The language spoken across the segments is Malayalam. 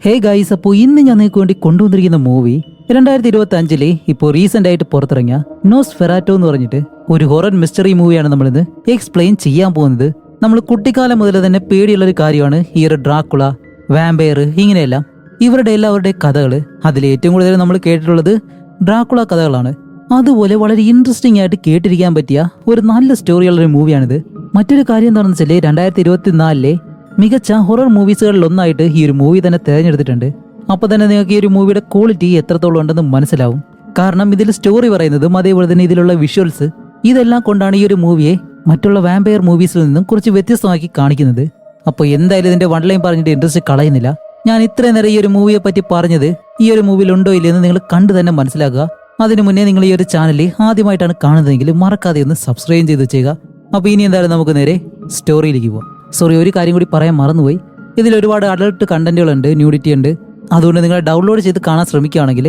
ഹേ ഗൈസ്, അപ്പോൾ ഇന്ന് ഞാൻ നിങ്ങൾക്ക് വേണ്ടി കൊണ്ടുവന്നിരിക്കുന്ന മൂവി 2025 ഇപ്പോൾ റീസെന്റ് ആയിട്ട് പുറത്തിറങ്ങിയ നോസ്ഫെറാറ്റോ എന്ന് പറഞ്ഞിട്ട് ഒരു ഹൊറർ മിസ്റ്ററി മൂവിയാണ് നമ്മളിന്ന് എക്സ്പ്ലെയിൻ ചെയ്യാൻ പോകുന്നത്. നമ്മൾ കുട്ടിക്കാലം മുതൽ തന്നെ പേടിയുള്ള ഒരു കാര്യമാണ് ഈ ഒരു ഡ്രാക്കുള, വാമ്പയർ, ഇങ്ങനെയെല്ലാം ഇവരുടെ എല്ലാവരുടെ കഥകൾ. അതിൽ ഏറ്റവും കൂടുതൽ നമ്മൾ കേട്ടിട്ടുള്ളത് ഡ്രാക്കുള കഥകളാണ്. അതുപോലെ വളരെ ഇൻട്രസ്റ്റിംഗ് ആയിട്ട് കേട്ടിരിക്കാൻ പറ്റിയ ഒരു നല്ല സ്റ്റോറിയുള്ള ഒരു മൂവിയാണിത്. മറ്റൊരു കാര്യം എന്താണെന്ന് വെച്ചാൽ 2024 മികച്ച ഹൊറർ മൂവീസുകളിൽ ഒന്നായിട്ട് ഈ ഒരു മൂവി തന്നെ തിരഞ്ഞെടുത്തിട്ടുണ്ട്. അപ്പൊ തന്നെ നിങ്ങൾക്ക് ഈ ഒരു മൂവിയുടെ ക്വാളിറ്റി എത്രത്തോളം ഉണ്ടെന്ന് മനസ്സിലാവും. കാരണം ഇതിൽ സ്റ്റോറി പറയുന്നതും അതേപോലെ തന്നെ ഇതിലുള്ള വിഷ്വൽസ് ഇതെല്ലാം കൊണ്ടാണ് ഈ ഒരു മൂവിയെ മറ്റുള്ള വാമ്പയർ മൂവീസിൽ നിന്നും കുറച്ച് വ്യത്യസ്തമാക്കി കാണിക്കുന്നത്. അപ്പോൾ എന്തായാലും ഇതിന്റെ വൺ ലൈൻ പറഞ്ഞിട്ട് ഇൻട്രസ്റ്റ് കളയുന്നില്ല. ഞാൻ ഇത്രയും നേരം ഈ ഒരു മൂവിയെ പറ്റി പറഞ്ഞത് ഈ ഒരു മൂവിയിൽ ഉണ്ടോ ഇല്ലെന്ന് നിങ്ങൾ കണ്ടു തന്നെ മനസ്സിലാക്കുക. അതിനു മുന്നേ നിങ്ങൾ ഈ ഒരു ചാനൽ ആദ്യമായിട്ടാണ് കാണുന്നതെങ്കിൽ മറക്കാതെ ഒന്ന് സബ്സ്ക്രൈബ് ചെയ്ത് വെച്ചേക്കുക. അപ്പോൾ ഇനി എന്തായാലും നമുക്ക് നേരെ സ്റ്റോറിയിലേക്ക് പോവാം. സോറി, ഒരു കാര്യം കൂടി പറയാൻ മറന്നുപോയി. ഇതിൽ ഒരുപാട് അഡൾട്ട് കണ്ടന്റുകളുണ്ട്, ന്യൂഡിറ്റി ഉണ്ട്. അതുകൊണ്ട് നിങ്ങൾ ഡൗൺലോഡ് ചെയ്ത് കാണാൻ ശ്രമിക്കുകയാണെങ്കിൽ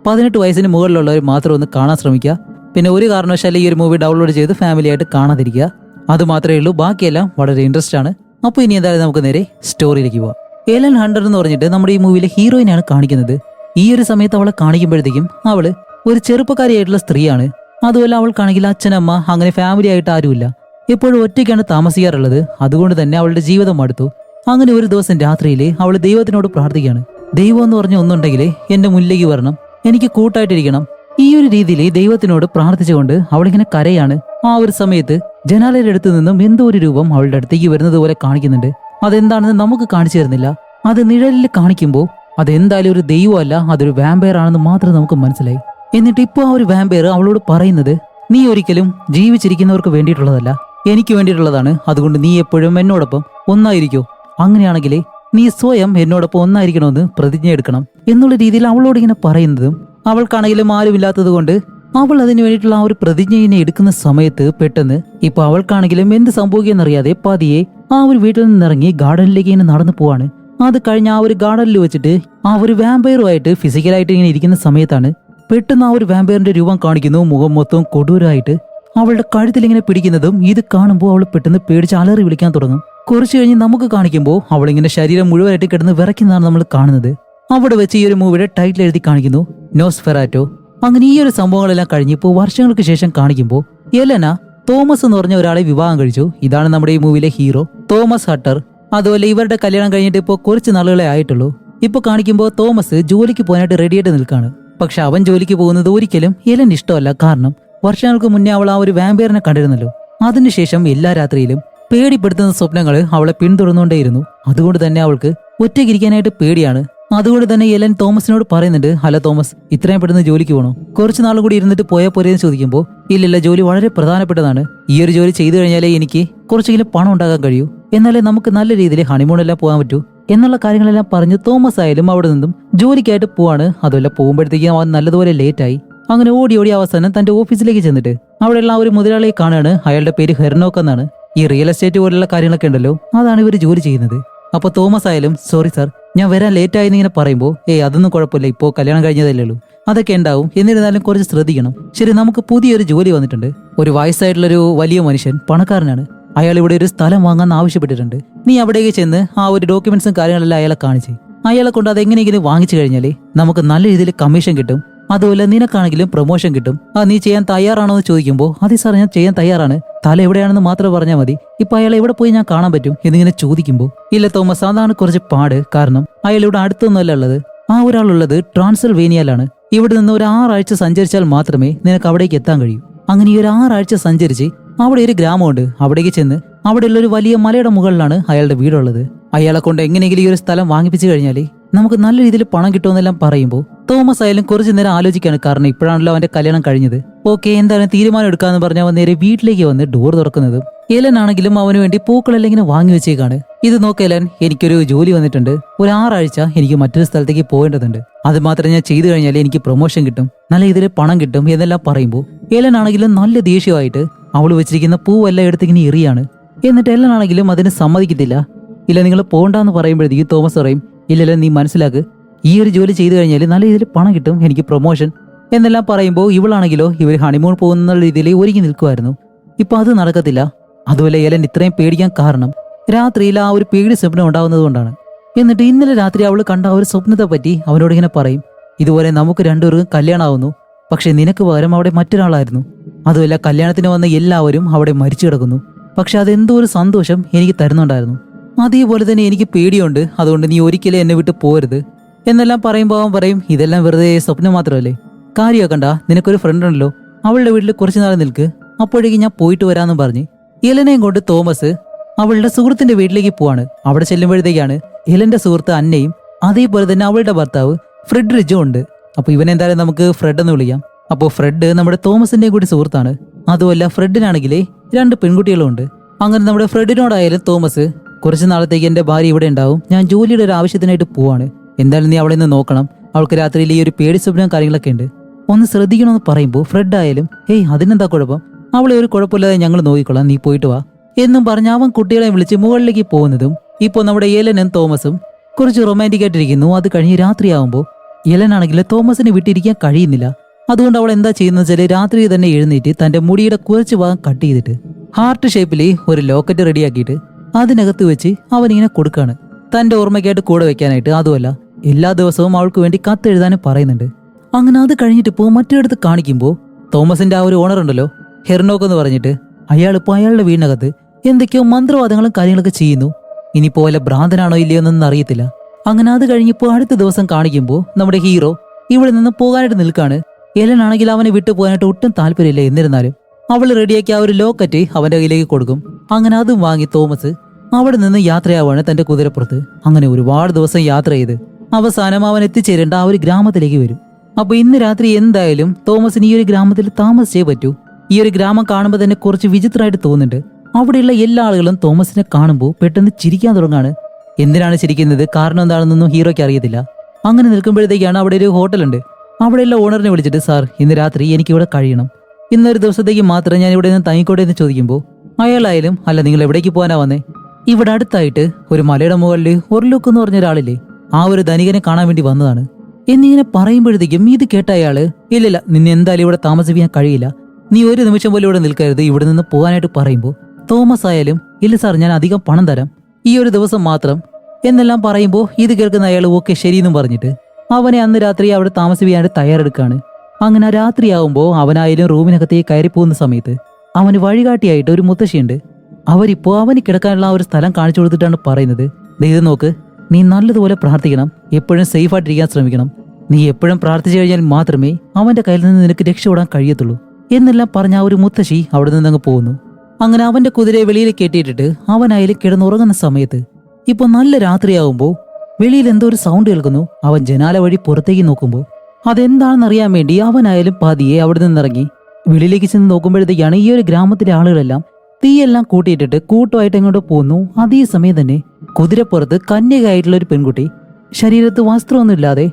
18 വയസ്സിന് മുകളിലുള്ളവർ മാത്രം ഒന്ന് കാണാൻ ശ്രമിക്കുക. പിന്നെ ഒരു കാരണവശാലും ഈ ഒരു മൂവി ഡൗൺലോഡ് ചെയ്ത് ഫാമിലിയായിട്ട് കാണാതിരിക്കുക. അത് മാത്രമേ ഉള്ളൂ, ബാക്കിയെല്ലാം വളരെ ഇൻട്രസ്റ്റ് ആണ്. അപ്പോൾ ഇനി എന്തായാലും നമുക്ക് നേരെ സ്റ്റോറിയിലേക്ക് പോവാം. എലൻ ഹണ്ടർ എന്ന് പറഞ്ഞിട്ട് നമ്മുടെ ഈ മൂവിയിലെ ഹീറോയിനാണ് കാണിക്കുന്നത്. ഈ ഒരു സമയത്ത് അവളെ കാണിക്കുമ്പോഴത്തേക്കും അവള് ഒരു ചെറുപ്പക്കാരിയായിട്ടുള്ള സ്ത്രീയാണ്. അതുപോലെ അവൾക്കാണെങ്കിൽ അച്ഛനമ്മ അങ്ങനെ ഫാമിലി ആയിട്ട് ആരുമില്ല. എപ്പോഴും ഒറ്റയ്ക്കാണ് താമസിക്കാറുള്ളത്. അതുകൊണ്ട് തന്നെ അവളുടെ ജീവിതം മടുത്തു. അങ്ങനെ ഒരു ദിവസം രാത്രിയിൽ അവൾ ദൈവത്തിനോട് പ്രാർത്ഥിക്കുകയാണ്. ദൈവം എന്ന് പറഞ്ഞ ഒന്നുണ്ടെങ്കിൽ എന്റെ മുന്നിലേക്ക് വരണം, എനിക്ക് കൂട്ടായിട്ടിരിക്കണം. ഈ ഒരു രീതിയിൽ ദൈവത്തിനോട് പ്രാർത്ഥിച്ചുകൊണ്ട് അവളിങ്ങനെ കരയാണ്. ആ ഒരു സമയത്ത് ജനാലയുടെ അടുത്ത് നിന്നും എന്തോ ഒരു രൂപം അവളുടെ അടുത്തേക്ക് വരുന്നത് പോലെ കാണിക്കുന്നുണ്ട്. അതെന്താണെന്ന് നമുക്ക് കാണിച്ചു തരുന്നില്ല. അത് നിഴലിൽ കാണിക്കുമ്പോൾ അതെന്തായാലും ഒരു ദൈവമല്ല, അതൊരു വാമ്പയർ ആണെന്ന് മാത്രം നമുക്ക് മനസ്സിലായി. എന്നിട്ട് ഇപ്പോൾ ആ ഒരു വാമ്പയർ അവളോട് പറയുന്നത്, നീ ഒരിക്കലും ജീവിച്ചിരിക്കുന്നവർക്ക് വേണ്ടിയിട്ടുള്ളതല്ല, എനിക്ക് വേണ്ടിയിട്ടുള്ളതാണ്. അതുകൊണ്ട് നീ എപ്പോഴും എന്നോടൊപ്പം ഒന്നായിരിക്കോ. അങ്ങനെയാണെങ്കിൽ നീ സ്വയം എന്നോടൊപ്പം ഒന്നായിരിക്കണമെന്ന് പ്രതിജ്ഞ എടുക്കണം എന്നുള്ള രീതിയിൽ അവളോട് ഇങ്ങനെ പറയുന്നതും, അവൾക്കാണെങ്കിലും ആരുമില്ലാത്തത് കൊണ്ട് അവൾ അതിനു വേണ്ടിയിട്ടുള്ള ആ ഒരു പ്രതിജ്ഞയെ എടുക്കുന്ന സമയത്ത് പെട്ടെന്ന് ഇപ്പൊ അവൾക്കാണെങ്കിലും എന്ത് സംഭവിക്കുമെന്നറിയാതെ പതിയെ ആ ഒരു വീട്ടിൽ നിന്നിറങ്ങി ഗാർഡനിലേക്ക് ഇങ്ങനെ നടന്നു പോവാണ്. അത് കഴിഞ്ഞ് ആ ഒരു ഗാർഡനിൽ വെച്ചിട്ട് ആ ഒരു വാമ്പയറുമായിട്ട് ഫിസിക്കലായിട്ട് ഇങ്ങനെ ഇരിക്കുന്ന സമയത്താണ് പെട്ടെന്ന് ആ ഒരു വാമ്പയറിന്റെ രൂപം കാണിക്കുന്നു. മുഖം മൊത്തം കൊടൂരായിട്ട് അവളുടെ കഴുത്തിൽ ഇങ്ങനെ പിടിക്കുന്നതും ഇത് കാണുമ്പോൾ അവൾ പെട്ടെന്ന് പേടിച്ച് അലറി വിളിക്കാൻ തുടങ്ങും. കുറച്ചു കഴിഞ്ഞ് നമുക്ക് കാണിക്കുമ്പോൾ അവളിങ്ങനെ ശരീരം മുഴുവനായിട്ട് കിടന്ന് വിറയ്ക്കുന്നതാണ് നമ്മൾ കാണുന്നത്. അവിടെ വെച്ച് ഈ ഒരു മൂവിയുടെ ടൈറ്റിൽ എഴുതി കാണിക്കുന്നു, നോസ്ഫെറാറ്റോ. അങ്ങനെ ഈ ഒരു സംഭവങ്ങളെല്ലാം കഴിഞ്ഞിപ്പോൾ വർഷങ്ങൾക്ക് ശേഷം കാണിക്കുമ്പോൾ എലന തോമസ് എന്ന് പറഞ്ഞ ഒരാളെ വിവാഹം കഴിച്ചു. ഇതാണ് നമ്മുടെ ഈ മൂവിയിലെ ഹീറോ തോമസ് ഹട്ടർ. അതുപോലെ ഇവരുടെ കല്യാണം കഴിഞ്ഞിട്ട് ഇപ്പോൾ കുറച്ച് നാളുകളെ ആയിട്ടുള്ളൂ. ഇപ്പൊ കാണിക്കുമ്പോൾ തോമസ് ജോലിക്ക് പോകാനായിട്ട് റെഡിയായിട്ട് നിൽക്കാണ്. പക്ഷെ അവൻ ജോലിക്ക് പോകുന്നത് ഒരിക്കലും എലൻ ഇഷ്ടമല്ല. കാരണം വർഷങ്ങൾക്ക് മുന്നേ അവൾ ആ ഒരു വാമ്പയറിനെ കണ്ടിരുന്നല്ലോ. അതിനുശേഷം എല്ലാ രാത്രിയിലും പേടിപ്പെടുത്തുന്ന സ്വപ്നങ്ങൾ അവളെ പിന്തുടർന്നുകൊണ്ടേയിരുന്നു. അതുകൊണ്ട് തന്നെ അവൾക്ക് ഒറ്റയ്ക്കിരിക്കാനായിട്ട് പേടിയാണ്. അതുകൊണ്ട് തന്നെ എലൻ തോമസിനോട് പറയുന്നുണ്ട്, ഹലോ തോമസ്, ഇത്രയും പെട്ടെന്ന് ജോലിക്ക് പോകണോ? കുറച്ച് നാളും കൂടി ഇരുന്നിട്ട് പോയാൽ പോരെന്ന് ചോദിക്കുമ്പോൾ, ഇല്ലില്ല, ജോലി വളരെ പ്രധാനപ്പെട്ടതാണ്. ഈ ഒരു ജോലി ചെയ്തു കഴിഞ്ഞാലേ എനിക്ക് കുറച്ചെങ്കിലും പണം ഉണ്ടാക്കാൻ കഴിയൂ, എന്നാലേ നമുക്ക് നല്ല രീതിയിൽ ഹണിമൂണെല്ലാം പോകാൻ പറ്റൂ എന്നുള്ള കാര്യങ്ങളെല്ലാം പറഞ്ഞ് തോമസ് ആയാലും അവിടെ നിന്നും ജോലിക്കായിട്ട് പോവാണ്. അതുമല്ല പോകുമ്പോഴത്തേക്കും അവൻ നല്ലതുപോലെ ലേറ്റായി. അങ്ങനെ ഓടി ഓടി അവസാനം തന്റെ ഓഫീസിലേക്ക് ചെന്നിട്ട് അവിടെയുള്ള ഒരു മുതലാളിയെ കാണാണ്. അയാളുടെ പേര് ഹെർനോക്ക് എന്നാണ്. ഈ റിയൽ എസ്റ്റേറ്റ് പോലുള്ള കാര്യങ്ങളൊക്കെ ഉണ്ടല്ലോ, അതാണ് ഇവർ ജോലി ചെയ്യുന്നത്. അപ്പൊ തോമസ് ആയാലും, സോറി സാർ, ഞാൻ വരാൻ ലേറ്റായെന്ന് ഇങ്ങനെ പറയുമ്പോൾ, അതൊന്നും കുഴപ്പമില്ല, ഇപ്പോ കല്യാണം കഴിഞ്ഞതല്ലേ ഉള്ളൂ, അതൊക്കെ ഉണ്ടാവും, എന്നിരുന്നാലും കുറച്ച് ശ്രദ്ധിക്കണം. ശരി, നമുക്ക് പുതിയൊരു ജോലി വന്നിട്ടുണ്ട്. ഒരു വയസ്സായിട്ടുള്ളൊരു വലിയ മനുഷ്യൻ, പണക്കാരനാണ്. അയാൾ ഇവിടെ ഒരു സ്ഥലം വാങ്ങാൻ ആവശ്യപ്പെട്ടിട്ടുണ്ട്. നീ അവിടേക്ക് ചെന്ന് ആ ഒരു ഡോക്യുമെന്റ്സും കാര്യങ്ങളെല്ലാം അയാളെ കാണിച്ച് അയാളെ കൊണ്ട് അതെങ്ങനെയെങ്കിലും വാങ്ങിച്ചു കഴിഞ്ഞാലേ നമുക്ക് നല്ല രീതിയിൽ കമ്മീഷൻ കിട്ടും. അതുപോലെ നിനക്കാണെങ്കിലും പ്രൊമോഷൻ കിട്ടും. നീ ചെയ്യാൻ തയ്യാറാണോ എന്ന് ചോദിക്കുമ്പോൾ, അതെ സാർ, ഞാൻ ചെയ്യാൻ തയ്യാറാണ്, തല എവിടെയാണെന്ന് മാത്രം പറഞ്ഞാൽ മതി. ഇപ്പൊ അയാൾ എവിടെ പോയി ഞാൻ കാണാൻ പറ്റും എന്നിങ്ങനെ ചോദിക്കുമ്പോൾ, ഇല്ല തോമസ്, അതാണ് കുറച്ച് പാട്. കാരണം അയാൾ ഇവിടെ അടുത്തൊന്നുമല്ല ഉള്ളത്. ആ ഒരാളുള്ളത് ട്രാൻസിൽവേനിയയിലാണ്. ഇവിടെ നിന്ന് ഒരു 6 ആഴ്ച സഞ്ചരിച്ചാൽ മാത്രമേ നിനക്ക് അവിടേക്ക് എത്താൻ കഴിയൂ. അങ്ങനെ ഈ ഒരു 6 ആഴ്ച സഞ്ചരിച്ച് അവിടെ ഒരു ഗ്രാമമുണ്ട്. അവിടേക്ക് ചെന്ന് അവിടെയുള്ള ഒരു വലിയ മലയുടെ മുകളിലാണ് അയാളുടെ വീടുള്ളത്. അയാളെ കൊണ്ട് എങ്ങനെയെങ്കിലും ഈ ഒരു സ്ഥലം വാങ്ങിപ്പിച്ചു കഴിഞ്ഞാലേ നമുക്ക് നല്ല രീതിയിൽ പണം കിട്ടുമെന്നെല്ലാം പറയുമ്പോൾ തോമസ് ആയാലും കുറച്ചു നേരം ആലോചിക്കാണ്. കാരണം ഇപ്പോഴാണല്ലോ അവന്റെ കല്യാണം കഴിഞ്ഞത്. ഓക്കെ, എന്തായാലും തീരുമാനം എടുക്കാന്ന് പറഞ്ഞ അവൻ നേരെ വീട്ടിലേക്ക് വന്ന് ഡോർ തുറക്കുന്നതും എലൻ ആണെങ്കിലും അവന് വേണ്ടി പൂക്കളെല്ലാം ഇങ്ങനെ വാങ്ങി വെച്ചേക്കാണ്. ഇത് നോക്ക് എലൻ, എനിക്കൊരു ജോലി വന്നിട്ടുണ്ട്. ഒരു 6 ആഴ്ച എനിക്ക് മറ്റൊരു സ്ഥലത്തേക്ക് പോകേണ്ടതുണ്ട്. അത് മാത്രം ഞാൻ ചെയ്തു കഴിഞ്ഞാൽ എനിക്ക് പ്രൊമോഷൻ കിട്ടും, നല്ല ഇതിൽ പണം കിട്ടും എന്നെല്ലാം പറയുമ്പോൾ എലൻ ആണെങ്കിലും നല്ല ദേഷ്യമായിട്ട് അവൾ വെച്ചിരിക്കുന്ന പൂവെല്ലാം എടുത്തിങ്ങനെ എറിയാണ്. എന്നിട്ട് എലൻ ആണെങ്കിലും അതിന് സമ്മതിക്കത്തില്ല. ഇല്ല, നിങ്ങൾ പോകണ്ടെന്ന് പറയുമ്പോഴത്തേക്ക് തോമസ് പറയും, ഇല്ലല്ല, നീ മനസ്സിലാക്ക്, ഈ ഒരു ജോലി ചെയ്തു കഴിഞ്ഞാൽ നല്ല രീതിയിൽ പണം കിട്ടും, എനിക്ക് പ്രൊമോഷൻ എന്നെല്ലാം പറയുമ്പോൾ ഇവളാണെങ്കിലോ ഇവർ ഹണിമൂൺ പോകുന്ന രീതിയിൽ ഒരുങ്ങി നിൽക്കുമായിരുന്നു. ഇപ്പൊ അത് നടക്കത്തില്ല. അതുപോലെ എലൻ ഇത്രയും പേടിക്കാൻ കാരണം രാത്രിയിൽ ആ ഒരു പേടി സ്വപ്നം ഉണ്ടാവുന്നത് കൊണ്ടാണ്. എന്നിട്ട് ഇന്നലെ രാത്രി അവൾ കണ്ട ആ ഒരു സ്വപ്നത്തെ പറ്റി അവനോട് ഇങ്ങനെ പറയും. ഇതുപോലെ നമുക്ക് രണ്ടുപേർക്കും കല്യാണമാവുന്നു, പക്ഷെ നിനക്ക് പകരം അവിടെ മറ്റൊരാളായിരുന്നു. അതുമല്ല, കല്യാണത്തിന് വന്ന എല്ലാവരും അവിടെ മരിച്ചു കിടക്കുന്നു, പക്ഷെ അതെന്തോ ഒരു സന്തോഷം എനിക്ക് തരുന്നുണ്ടായിരുന്നു. അതേപോലെ തന്നെ എനിക്ക് പേടിയുണ്ട്, അതുകൊണ്ട് നീ ഒരിക്കലും എന്നെ വിട്ട് പോരുത് എന്നെല്ലാം പറയുമ്പോൾ അവൻ പറയും, ഇതെല്ലാം വെറുതെ സ്വപ്നം മാത്രമല്ലേ, കാര്യമാക്കണ്ട, നിനക്കൊരു ഫ്രണ്ട് ഉണ്ടല്ലോ, അവളുടെ വീട്ടിൽ കുറച്ചു നാൾ നിൽക്ക്, അപ്പോഴേക്കും ഞാൻ പോയിട്ട് വരാമെന്നും പറഞ്ഞ് എലനെയും കൊണ്ട് തോമസ് അവളുടെ സുഹൃത്തിന്റെ വീട്ടിലേക്ക് പോവാണ്. അവിടെ ചെല്ലുമ്പോഴത്തേക്കാണ് എലന്റെ സുഹൃത്ത് അന്നയും അതേപോലെ തന്നെ അവളുടെ ഭർത്താവ് ഫ്രെഡറിച്ചും ഉണ്ട്. അപ്പൊ ഇവനെന്തായാലും നമുക്ക് ഫ്രെഡ് എന്ന് വിളിക്കാം. അപ്പോൾ ഫ്രെഡ് നമ്മുടെ തോമസിന്റെ കൂടി സുഹൃത്താണ്. അതുമല്ല, ഫ്രെഡിനാണെങ്കിലേ 2 പെൺകുട്ടികളും ഉണ്ട്. അങ്ങനെ നമ്മുടെ ഫ്രെഡിനോടായാലും തോമസ്, കുറച്ചു നാളത്തേക്ക് എന്റെ ഭാര്യ ഇവിടെ ഉണ്ടാവും, ഞാൻ ജോലിയുടെ ഒരു ആവശ്യത്തിനായിട്ട് പോവാണ്, എന്തായാലും നീ അവളെ നിന്ന് നോക്കണം, അവൾക്ക് രാത്രിയിൽ ഈ ഒരു പേടി സ്വപ്നം കാര്യങ്ങളൊക്കെ ഉണ്ട്, ഒന്ന് ശ്രദ്ധിക്കണമെന്ന് പറയുമ്പോൾ ഫ്രെഡ് ആയാലും, ഹേയ് അതിനെന്താ കുഴപ്പം, അവളെ ഒരു കുഴപ്പമില്ലാതെ ഞങ്ങൾ നോക്കിക്കൊള്ളാം, നീ പോയിട്ട് വാ എന്നും പറഞ്ഞ് അവൻ കുട്ടികളെ വിളിച്ച് മുകളിലേക്ക് പോകുന്നതും ഇപ്പോൾ നമ്മുടെ ഏലനും തോമസും കുറച്ച് റൊമാൻറ്റിക് ആയിട്ടിരിക്കുന്നു. അത് കഴിഞ്ഞ് രാത്രിയാവുമ്പോൾ ഏലനാണെങ്കിൽ തോമസിനെ വിട്ടിരിക്കാൻ കഴിയുന്നില്ല. അതുകൊണ്ട് അവൾ എന്താ ചെയ്യുന്നത് വെച്ചാൽ രാത്രി തന്നെ എഴുന്നേറ്റ് തന്റെ മുടിയുടെ കുറച്ച് ഭാഗം കട്ട് ചെയ്തിട്ട് ഹാർട്ട് ഷേപ്പിൽ ഒരു ലോക്കറ്റ് റെഡിയാക്കിയിട്ട് അതിനകത്ത് വെച്ച് അവനിങ്ങനെ കൊടുക്കാണ്, തന്റെ ഓർമ്മയ്ക്കായിട്ട് കൂടെ വെക്കാനായിട്ട്. അതുമല്ല, എല്ലാ ദിവസവും അവൾക്ക് വേണ്ടി കത്തെഴുതാനും പറയുന്നുണ്ട്. അങ്ങനെ അത് കഴിഞ്ഞിട്ട് ഇപ്പോൾ മറ്റൊരിടത്ത് കാണിക്കുമ്പോൾ തോമസിന്റെ ആ ഒരു ഓണർ ഉണ്ടല്ലോ, ഹെർനോക്ക് എന്ന് പറഞ്ഞിട്ട്, അയാളിപ്പോൾ അയാളുടെ വീടിനകത്ത് എന്തൊക്കെയോ മന്ത്രവാദങ്ങളും കാര്യങ്ങളൊക്കെ ചെയ്യുന്നു. ഇനിയിപ്പോ വല്ല ഭ്രാന്തനാണോ ഇല്ലയോ എന്നൊന്നും അറിയത്തില്ല. അങ്ങനെ അത് കഴിഞ്ഞപ്പോൾ അടുത്ത ദിവസം കാണിക്കുമ്പോൾ നമ്മുടെ ഹീറോ ഇവിടെ നിന്ന് പോകാനായിട്ട് നിൽക്കാണ്. എലനാണെങ്കിൽ അവനെ വിട്ടു പോകാനായിട്ട് ഒട്ടും താല്പര്യമില്ല. എന്നിരുന്നാലും അവൾ റെഡിയാക്കി ആ ഒരു ലോക്കറ്റ് അവന്റെ കയ്യിലേക്ക് കൊടുക്കും. അങ്ങനെ അതും വാങ്ങി തോമസ് അവിടെ നിന്ന് യാത്രയാവാണ് തന്റെ കുതിരപ്പുറത്ത്. അങ്ങനെ ഒരുപാട് ദിവസം യാത്ര ചെയ്ത് അവസാനം അവൻ എത്തിച്ചേരേണ്ട ആ ഒരു ഗ്രാമത്തിലേക്ക് വരും. അപ്പൊ ഇന്ന് രാത്രി എന്തായാലും തോമസിന് ഈ ഒരു ഗ്രാമത്തിൽ താമസിച്ചേ പറ്റൂ. ഈ ഒരു ഗ്രാമം കാണുമ്പോൾ തന്നെ കുറച്ച് വിചിത്രമായിട്ട് തോന്നുന്നുണ്ട്. അവിടെയുള്ള എല്ലാ ആളുകളും തോമസിനെ കാണുമ്പോൾ പെട്ടെന്ന് ചിരിക്കാൻ തുടങ്ങാണ്. എന്തിനാണ് ചിരിക്കുന്നത്, കാരണം എന്താണെന്നൊന്നും ഹീറോയ്ക്ക് അറിയത്തില്ല. അങ്ങനെ നിൽക്കുമ്പോഴത്തേക്കാണ് അവിടെ ഒരു ഹോട്ടലുണ്ട്. അവിടെയുള്ള ഓണറിനെ വിളിച്ചിട്ട്, സാർ ഇന്ന് രാത്രി എനിക്കിവിടെ കഴിയണം, ഇന്നൊരു ദിവസത്തേക്ക് മാത്രം ഞാൻ ഇവിടെ നിന്ന് തങ്ങിക്കോട്ടെ എന്ന് ചോദിക്കുമ്പോൾ അയാളായാലും, അല്ല നിങ്ങൾ എവിടേക്ക് പോകാനാ വന്നേ, ഇവിടെ അടുത്തായിട്ട് ഒരു മലയുടെ മുകളിൽ ഒർലൂക്ക് എന്ന് പറഞ്ഞ ഒരാളില്ലേ, ആ ഒരു ധനികനെ കാണാൻ വേണ്ടി വന്നതാണ് എന്നിങ്ങനെ പറയുമ്പോഴത്തേക്കും ഇത് കേട്ട അയാള്, ഇല്ലില്ല നിന്നെ എന്തായാലും ഇവിടെ താമസിപ്പിക്കാൻ കഴിയില്ല, നീ ഒരു നിമിഷം പോലും ഇവിടെ നിൽക്കരുത്, ഇവിടെ നിന്ന് പോകാനായിട്ട് പറയുമ്പോൾ തോമസ് ആയാലും, ഇല്ല സാർ ഞാൻ അധികം പണം തരാം, ഈ ഒരു ദിവസം മാത്രം എന്നെല്ലാം പറയുമ്പോൾ ഇത് കേൾക്കുന്ന അയാൾ ഓക്കെ ശരിയെന്നും പറഞ്ഞിട്ട് അവനെ അന്ന് രാത്രി അവിടെ താമസിപ്പിക്കാനായിട്ട് തയ്യാറെടുക്കാണ്. അങ്ങനെ രാത്രിയാവുമ്പോൾ അവനായാലും റൂമിനകത്തേക്ക് കയറിപ്പോകുന്ന സമയത്ത് അവന് വഴികാട്ടിയായിട്ട് ഒരു മുത്തശ്ശിയുണ്ട്. അവരിപ്പോ അവന് കിടക്കാനുള്ള ആ ഒരു സ്ഥലം കാണിച്ചു കൊടുത്തിട്ടാണ് പറയുന്നത്, ഇത് നോക്ക്, നീ നല്ലതുപോലെ പ്രാർത്ഥിക്കണം, എപ്പോഴും സേഫായിട്ടിരിക്കാൻ ശ്രമിക്കണം, നീ എപ്പോഴും പ്രാർത്ഥിച്ചു കഴിഞ്ഞാൽ മാത്രമേ അവന്റെ കയ്യിൽ നിന്ന് നിനക്ക് രക്ഷപ്പെടാൻ കഴിയത്തുള്ളൂ എന്നെല്ലാം പറഞ്ഞ ആ ഒരു മുത്തശ്ശി അവിടെ നിന്നങ്ങ് പോകുന്നു. അങ്ങനെ അവന്റെ കുതിരയെ വെളിയിൽ കെട്ടിയിട്ടിട്ട് അവനായാലും കിടന്നുറങ്ങുന്ന സമയത്ത് ഇപ്പൊ നല്ല രാത്രിയാവുമ്പോൾ വെളിയിൽ എന്തോ ഒരു സൗണ്ട് കേൾക്കുന്നു. അവൻ ജനാല വഴി പുറത്തേക്ക് നോക്കുമ്പോൾ അതെന്താണെന്ന് അറിയാൻ വേണ്ടി അവനായാലും പതിയെ അവിടെ നിന്നിറങ്ങി വെളിയിലേക്ക് ചെന്ന് നോക്കുമ്പോഴത്തേക്കാണ് ഈ ഒരു ഗ്രാമത്തിലെ ആളുകളെല്ലാം തീയെല്ലാം കൂട്ടിയിട്ടിട്ട് കൂട്ടമായിട്ട് എങ്ങോട്ട് പോകുന്നു. അതേസമയം തന്നെ കുതിരപ്പുറത്ത് കന്യകയായിട്ടുള്ള ഒരു പെൺകുട്ടി ശരീരത്ത് വസ്ത്രമൊന്നും ഇല്ലാതെ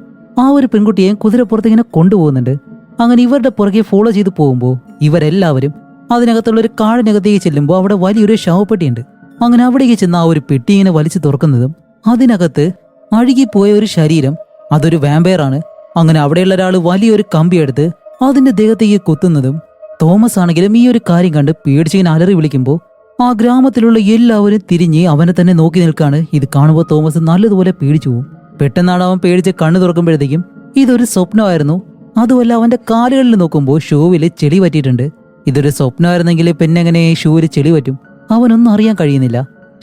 ആ ഒരു പെൺകുട്ടിയെ കുതിരപ്പുറത്ത് ഇങ്ങനെ കൊണ്ടുപോകുന്നുണ്ട്. അങ്ങനെ ഇവരുടെ പുറകെ ഫോളോ ചെയ്ത് പോകുമ്പോൾ ഇവരെല്ലാവരും അതിനകത്തുള്ള ഒരു കാടിനകത്തേക്ക് ചെല്ലുമ്പോൾ അവിടെ വലിയൊരു ശവപ്പെട്ടിയുണ്ട്. അങ്ങനെ അവിടേക്ക് ചെന്ന് ആ ഒരു പെട്ടി ഇങ്ങനെ വലിച്ചു തുറക്കുന്നതും അതിനകത്ത് അഴുകിപ്പോയ ഒരു ശരീരം, അതൊരു വാമ്പയറാണ്. അങ്ങനെ അവിടെയുള്ള ഒരാൾ വലിയൊരു കമ്പിയെടുത്ത് അതിന്റെ ദേഹത്തേക്ക് കുത്തുന്നതും തോമസ് ആണെങ്കിലും ഈ ഒരു കാര്യം കണ്ട് പേടിച്ചിങ്ങനെ അലറി വിളിക്കുമ്പോൾ ആ ഗ്രാമത്തിലുള്ള എല്ലാവരും തിരിഞ്ഞ് അവനെ തന്നെ നോക്കി നിൽക്കാണ്. ഇത് കാണുമ്പോൾ തോമസ് നല്ലതുപോലെ പേടിച്ചു പോകും. പെട്ടെന്നാണ് അവൻ പേടിച്ച് കണ്ണു തുറക്കുമ്പോഴത്തേക്കും ഇതൊരു സ്വപ്നമായിരുന്നു. അതുമല്ല, അവന്റെ കാലുകളിൽ നോക്കുമ്പോൾ ഷൂവില് ചെളി പറ്റിയിട്ടുണ്ട്. ഇതൊരു സ്വപ്നമായിരുന്നെങ്കിൽ പിന്നെ എങ്ങനെ ഷൂവില് ചെളി പറ്റും, അവനൊന്നും അറിയാൻ കഴിയുന്നില്ല.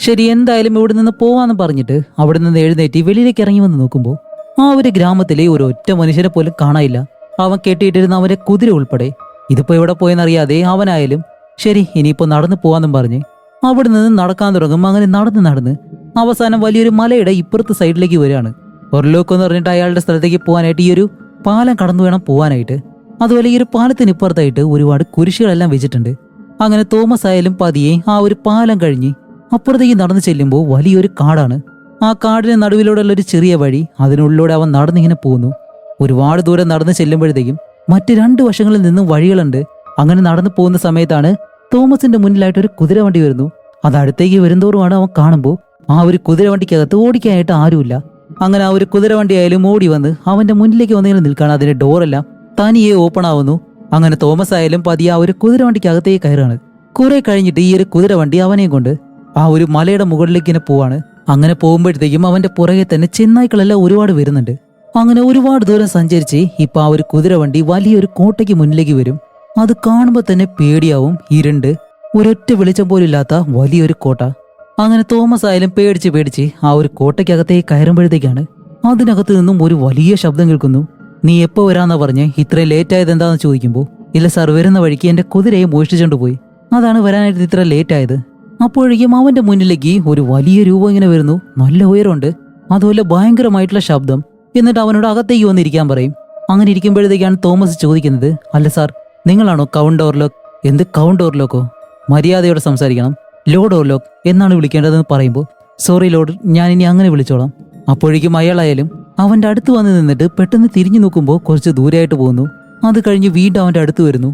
ശരി, എന്തായാലും ഇവിടെ നിന്ന് പോവാന്ന് പറഞ്ഞിട്ട് അവിടെ നിന്ന് എഴുന്നേറ്റ് വെളിയിലേക്ക് ഇറങ്ങി വന്ന് നോക്കുമ്പോൾ ആ ഒരു ഗ്രാമത്തിലെ ഒരു ഒറ്റ മനുഷ്യനെ പോലും കാണാനില്ല. അവൻ കെട്ടിയിട്ടിരുന്ന അവന്റെ കുതിര ഉൾപ്പെടെ. ഇതിപ്പോ എവിടെ പോയെന്നറിയാതെ അവനായാലും ശരി ഇനിയിപ്പോ നടന്നു പോവാന്നും പറഞ്ഞ് അവിടെ നിന്ന് നടക്കാൻ തുടങ്ങും. അങ്ങനെ നടന്ന് അവസാനം വലിയൊരു മലയുടെ ഇപ്പുറത്തെ സൈഡിലേക്ക് വരികയാണ്. ഒർലൂക്ക് എന്ന് പറഞ്ഞിട്ട് അയാളുടെ സ്ഥലത്തേക്ക് പോകാനായിട്ട് ഈ ഒരു പാലം കടന്നു വേണം പോകാനായിട്ട്. അതുപോലെ ഈ ഒരു പാലത്തിന് ഇപ്പുറത്തായിട്ട് ഒരുപാട് കുരിശുകളെല്ലാം വെച്ചിട്ടുണ്ട്. അങ്ങനെ തോമസ് ആയാലും പതിയെ ആ ഒരു പാലം കഴിഞ്ഞ് അപ്പുറത്തേക്ക് നടന്നു ചെല്ലുമ്പോൾ വലിയൊരു കാടാണ്. ആ കാടിന് നടുവിലൂടെയുള്ള ഒരു ചെറിയ വഴി, അതിനുള്ളിലൂടെ അവൻ നടന്നിങ്ങനെ പോകുന്നു. ഒരുപാട് ദൂരം നടന്നു ചെല്ലുമ്പോഴത്തേക്കും മറ്റ് 2 വശങ്ങളിൽ നിന്നും വഴികളുണ്ട്. അങ്ങനെ നടന്നു പോകുന്ന സമയത്താണ് തോമസിന്റെ മുന്നിലായിട്ട് ഒരു കുതിരവണ്ടി വരുന്നു. അത് അടുത്തേക്ക് വരുന്തോറുമാണ് അവൻ കാണുമ്പോൾ ആ ഒരു കുതിരവണ്ടിക്കകത്ത് ഓടിക്കാനായിട്ട് ആരുമില്ല. അങ്ങനെ ആ ഒരു കുതിരവണ്ടി ആയാലും ഓടി വന്ന് അവന്റെ മുന്നിലേക്ക് വന്നിങ്ങനെ നിൽക്കുകയാണ്. അതിന്റെ ഡോറെല്ലാം തനിയെ ഓപ്പൺ ആവുന്നു. അങ്ങനെ തോമസ് ആയാലും പതിയെ ആ ഒരു കുതിരവണ്ടിക്കകത്തേക്ക് കയറാണ്. കുറെ കഴിഞ്ഞിട്ട് ഈ ഒരു കുതിരവണ്ടി അവനെയും കൊണ്ട് ആ ഒരു മലയുടെ മുകളിലേക്ക് ഇങ്ങനെ പോവാണ്. അങ്ങനെ പോകുമ്പോഴത്തേക്കും അവന്റെ പുറകെ തന്നെ ചെന്നായ്ക്കളെല്ലാം ഒരുപാട് വരുന്നുണ്ട്. അങ്ങനെ ഒരുപാട് ദൂരം സഞ്ചരിച്ച് ഇപ്പൊ ആ ഒരു കുതിരവണ്ടി വലിയൊരു കോട്ടയ്ക്ക് മുന്നിലേക്ക് വരും. അത് കാണുമ്പോൾ തന്നെ പേടിയാവും. ഇരുണ്ട്, ഒരൊറ്റ വെളിച്ചം പോലും ഇല്ലാത്ത വലിയൊരു കോട്ട. അങ്ങനെ തോമസ് ആയാലും പേടിച്ച് ആ ഒരു കോട്ടയ്ക്കകത്തേക്ക് കയറുമ്പോഴത്തേക്കാണ് അതിനകത്ത് നിന്നും ഒരു വലിയ ശബ്ദം കേൾക്കുന്നു. നീ എപ്പോ വരാന്നാ പറഞ്ഞ് ഇത്രയും ലേറ്റ് ആയത് എന്താന്ന് ചോദിക്കുമ്പോൾ, ഇല്ല സാർ, വരുന്ന വഴിക്ക് എന്റെ കുതിരയെ മോഷ്ടിച്ചോണ്ട് പോയി, അതാണ് വരാനായിട്ട് ഇത്ര ലേറ്റ് ആയത്. അപ്പോഴേക്കും അവന്റെ മുന്നിലേക്ക് ഒരു വലിയ രൂപം ഇങ്ങനെ വരുന്നു. നല്ല ഉയരമുണ്ട്, അതുപോലെ ഭയങ്കരമായിട്ടുള്ള ശബ്ദം. എന്നിട്ട് അവനോട് അകത്തേക്ക് വന്നിരിക്കാൻ പറയും. അങ്ങനെ ഇരിക്കുമ്പോഴത്തേക്കാണ് തോമസ് ചോദിക്കുന്നത്, അല്ല സാർ, നിങ്ങളാണോ കൗണ്ട് ഓവർലോക്ക്? എന്ത് കൗണ്ട് ഓവർലോക്കോ? മര്യാദയോടെ സംസാരിക്കണം, ലോഡ് ഓവർലോക്ക് എന്നാണ് വിളിക്കേണ്ടതെന്ന് പറയുമ്പോൾ, സോറി ലോഡ്, ഞാൻ ഇനി അങ്ങനെ വിളിച്ചോളാം. അപ്പോഴേക്കും അയാളായാലും അവന്റെ അടുത്ത് വന്ന് നിന്നിട്ട് പെട്ടെന്ന് തിരിഞ്ഞു നോക്കുമ്പോൾ കുറച്ച് ദൂരെയായിട്ട് പോകുന്നു. അത് കഴിഞ്ഞ് വീണ്ടും അവന്റെ അടുത്ത് വരുന്നു.